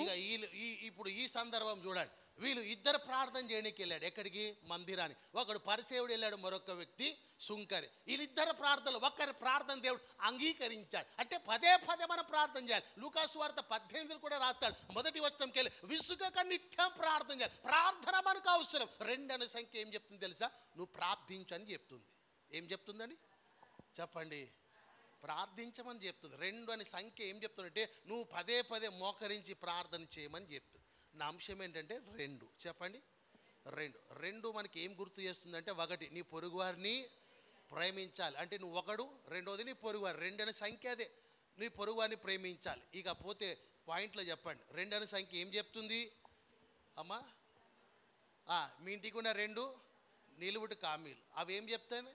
Speaker 2: ఇప్పుడు ఈ సందర్భం చూడండి, వీళ్ళు ఇద్దరు ప్రార్థన చేయడానికి వెళ్ళాడు. ఎక్కడికి? మందిరానికి. ఒకడు పరిసేవుడు వెళ్ళాడు, మరొక వ్యక్తి సుంకరి. వీళ్ళిద్దరు ప్రార్థనలు, ఒక్కరి ప్రార్థన దేవుడు అంగీకరించాడు. అంటే పదే పదే మనం ప్రార్థన చేయాలి. లూకాసు వార్త 18 కూడా రాస్తాడు, మొదటి వచనంకి వెళ్ళి విసుగక నిత్యం ప్రార్థన చేయాలి. ప్రార్థన మనకు అవసరం. 2 అనే సంఖ్య ఏం చెప్తుంది తెలుసా? నువ్వు ప్రార్థించని చెప్తుంది. ఏం చెప్తుందని చెప్పండి? ప్రార్థించమని చెప్తుంది. 2 అనే సంఖ్య ఏం చెప్తుందంటే నువ్వు పదే పదే మోకరించి ప్రార్థన చేయమని చెప్తుంది. నా అంశం ఏంటంటే 2. చెప్పండి, 2 మనకి ఏం గుర్తు చేస్తుందంటే, ఒకటి నీ పొరుగువారిని ప్రేమించాలి. అంటే నువ్వు ఒకడు, రెండోది నీ పొరుగువారు. 2 అనే సంఖ్య అదే, నీ పొరుగువారిని ప్రేమించాలి. ఇక పోతే పాయింట్లో చెప్పండి, 2 అనే సంఖ్య ఏం చెప్తుంది అమ్మా? మీ ఇంటికి ఉన్న 2 నిలువుటి కామీలు, అవి ఏం చెప్తాను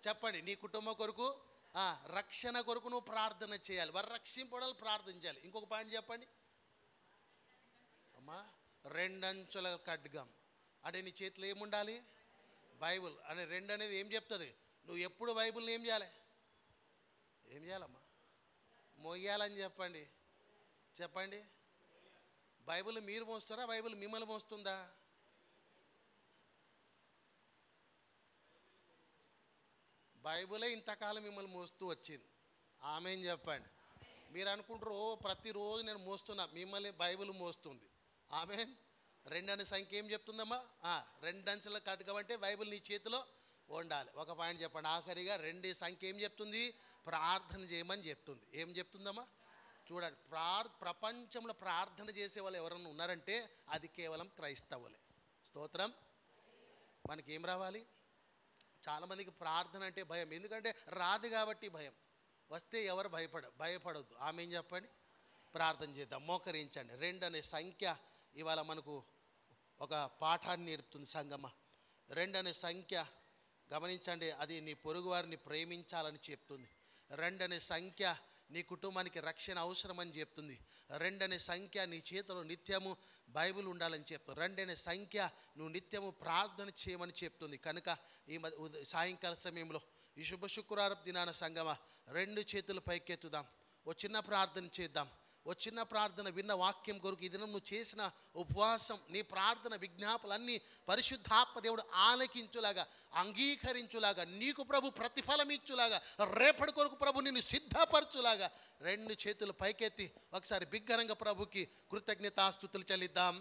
Speaker 2: చెప్పండి? నీ కుటుంబం కొరకు, రక్షణ కొరకు నువ్వు ప్రార్థన చేయాలి. వారు రక్షింపడాలి, ప్రార్థన చేయాలి. ఇంకొక పాయింట్ చెప్పండి అమ్మా. 2 అంచుల ఖడ్గం అంటే నీ చేతిలో ఏముండాలి? బైబుల్ అనే 2 అనేది ఏం చెప్తుంది? నువ్వు ఎప్పుడు బైబుల్ని ఏం చేయాలమ్మా? మోయాలని చెప్పండి. చెప్పండి, బైబిల్ మీరు మోస్తారా, బైబిల్ మిమ్మల్ని మోస్తుందా? బైబిలే ఇంతకాలం మిమ్మల్ని మోస్తూ వచ్చింది. ఆమెన్ చెప్పండి. మీరు అనుకుంటారు ప్రతిరోజు నేను మోస్తున్నా, మిమ్మల్ని బైబిల్ మోస్తుంది. ఆమెన్. 2 అనే సంఖ్య ఏం చెప్తుందమ్మా? 2 అంచెల ఖడ్గం అంటే బైబిల్ నీ చేతిలో ఉండాలి. ఒక పాయింట్ చెప్పండి ఆఖరిగా. 2 సంఖ్య ఏం చెప్తుంది? ప్రార్థన చేయమని చెప్తుంది. ఏం చెప్తుందమ్మా? చూడండి, ప్రపంచంలో ప్రార్థన చేసే వాళ్ళు ఎవరన్నా ఉన్నారంటే అది కేవలం క్రైస్తవులే. స్తోత్రం. మనకి ఏం రావాలి? చాలామందికి ప్రార్థన అంటే భయం. ఎందుకంటే రాదు కాబట్టి భయం. వస్తే ఎవరు భయపడొద్దు. ఆమె ఏం చెప్పండి? ప్రార్థన చేద్దాం, మోకరించండి. 2 అనే సంఖ్య ఇవాళ మనకు ఒక పాఠాన్ని నేర్పుతుంది సంగమ. 2 అనే సంఖ్య గమనించండి, అది నీ పొరుగు వారిని ప్రేమించాలని చెప్తుంది. 2 అనే సంఖ్య నీ కుటుంబానికి రక్షణ అవసరమని చెప్తుంది. 2 అనే సంఖ్య నీ చేతిలో నిత్యము బైబిల్ ఉండాలని చెప్తుంది. 2 అనే సంఖ్య నువ్వు నిత్యము ప్రార్థన చేయమని చెప్తుంది. కనుక ఈ సాయంకాల సమయంలో ఈ శుభ శుక్రవారం దినాన సంగమ 2 చేతులు పైకెత్తుదాం, ఓ చిన్న ప్రార్థన చేద్దాం. ఓ చిన్న ప్రార్థన విన్న వాక్యం కొరకు ఈ దినం నువ్వు చేసిన ఉపవాసం, నీ ప్రార్థన విజ్ఞాపనలన్నీ పరిశుద్ధాత్మ దేవుడు ఆలకించులాగా, అంగీకరించులాగా, నీకు ప్రభు ప్రతిఫలం ఇచ్చులాగా, రేపటి కొరకు ప్రభు నిన్ను సిద్ధపరచులాగా 2 చేతులు పైకెత్తి ఒకసారి బిగ్గరంగా ప్రభుకి కృతజ్ఞతాస్తుతులు చెల్లిద్దాం.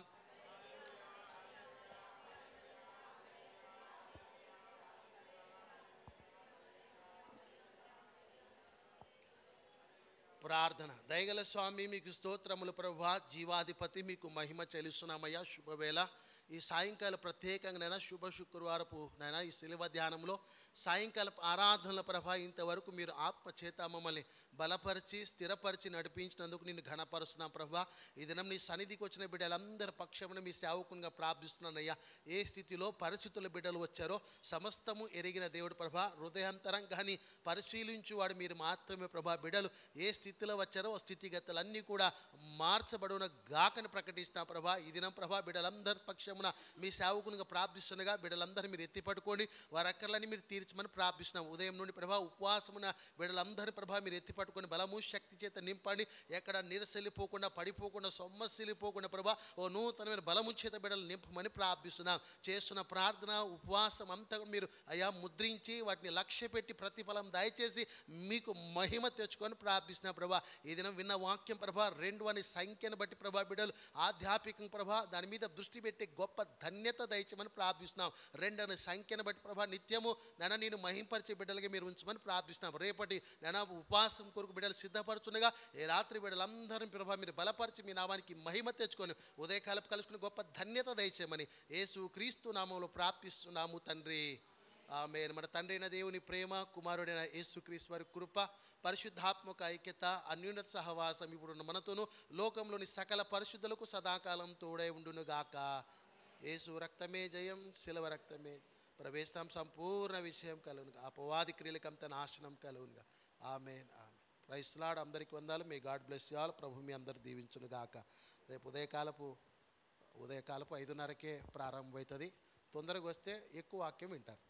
Speaker 2: ప్రార్థన. దయగల స్వామి మీకు స్తోత్రములు ప్రభువా, జీవాధిపతి మీకు మహిమ చెల్లిస్తున్నామయ్యా. శుభవేళ ఈ సాయంకాలం ప్రత్యేకంగా నైనా శుభ శుక్రవారపు నైనా ఈ శిలువ ధ్యానంలో సాయంకాల ఆరాధనల ప్రభా ఇంతవరకు మీరు ఆత్మ చేత మమ్మల్ని బలపరిచి స్థిరపరిచి నడిపించినందుకు నిన్ను ఘనపరుస్తున్నాం ప్రభా. ఈ దినం నీ సన్నిధికి వచ్చిన బిడ్డలందరి పక్షమున మీ సేవకునిగా ప్రార్థిస్తున్నానయ్యా. ఏ స్థితిలో పరిస్థితుల బిడ్డలు వచ్చారో సమస్తము ఎరిగిన దేవుడు ప్రభా. హృదయాంతరంగాన్ని పరిశీలించువాడు మీరు మాత్రమే ప్రభా. బిడ్డలు ఏ స్థితిలో వచ్చారో ఆ స్థితిగతులన్నీ కూడా మార్చబడున గాకని ప్రకటిస్తున్నా ప్రభా. ఈ దినం ప్రభా బిడ్డలందరి పక్షమున మీ సేవకునిగా ప్రార్థిస్తుండగా బిడ్డలందరూ మీరు ఎత్తిపట్టుకోండి, వారి అక్కర్లని మీరు తీర్చమని ప్రార్థిస్తున్నాం. ఉదయం నుండి ప్రభా ఉపవాసమున బిడ్డలందరి ప్రభా మీరు ఎత్తిపట్టుకొని బలము శక్తి చేత నింపండి. ఎక్కడ నిరసలిపోకుండా పడిపోకుండా సొమ్మసిల్లిపోకుండా ప్రభా ఓ నూతనమైన బలము చేత బిడ్డలు నింపమని ప్రార్థిస్తున్నాం. చేస్తున్న ప్రార్థన ఉపవాసం అంతా మీరు అయా ముద్రించి వాటిని లక్ష్య పెట్టి ప్రతిఫలం దయచేసి మీకు మహిమ తెచ్చుకొని ప్రార్థిస్తున్నాం ప్రభా. ఈ దినం విన్న వాక్యం ప్రభా 2 అనే సంఖ్యను బట్టి ప్రభా బిడ్డలు ఆధ్యాత్మికం ప్రభా దాని మీద దృష్టి పెట్టి గొప్ప ధన్యత దయచేయమని ప్రార్థిస్తున్నాం. 2 అనే సంఖ్యను బట్టి ప్రభా నిత్యము నైనా నేను మహింపరిచే బిడ్డలుగా మీరు ఉంచమని ప్రార్థిస్తున్నాం. రేపటి నైనా ఉపవాసం కొరకు బిడ్డలు సిద్ధపరచుండగా ఈ రాత్రి బిడ్డలందరం ప్రభా మీరు బలపరిచి మీ నామానికి మహిమ తెచ్చుకొని ఉదయకాలపు కలుసుకుని గొప్ప ధన్యత దయచేయమని యేసు క్రీస్తు నామంలో ప్రార్థిస్తున్నాము తండ్రి. ఆమేన్. మన తండ్రి అయిన దేవుని ప్రేమ, కుమారుడైన యేసుక్రీస్తు వారి కృప, పరిశుద్ధాత్మక ఐక్యత, అన్యోన్యత సహవాసం ఇప్పుడున్న మనతోనూ లోకంలోని సకల పరిశుద్ధులకు సదాకాలం తోడై ఉండునుగాక. యేసు రక్తమే జయం, శిలువ రక్తమే ప్రవేశం సంపూర్ణ విషయం కలుగునుగా, అపవాది క్రియలకంత నాశనం కలుగునుగా. ఆమేన్. ఆమేన్. Praise Lord. అందరికీ వందాలు. May God bless you all. ప్రభు మీ అందరు దీవించునుగాక. రేపు ఉదయకాలపు ఉదయకాలపు 5:30కే ప్రారంభమవుతుంది. తొందరగా వస్తే ఎక్కువ వాక్యం వింటారు.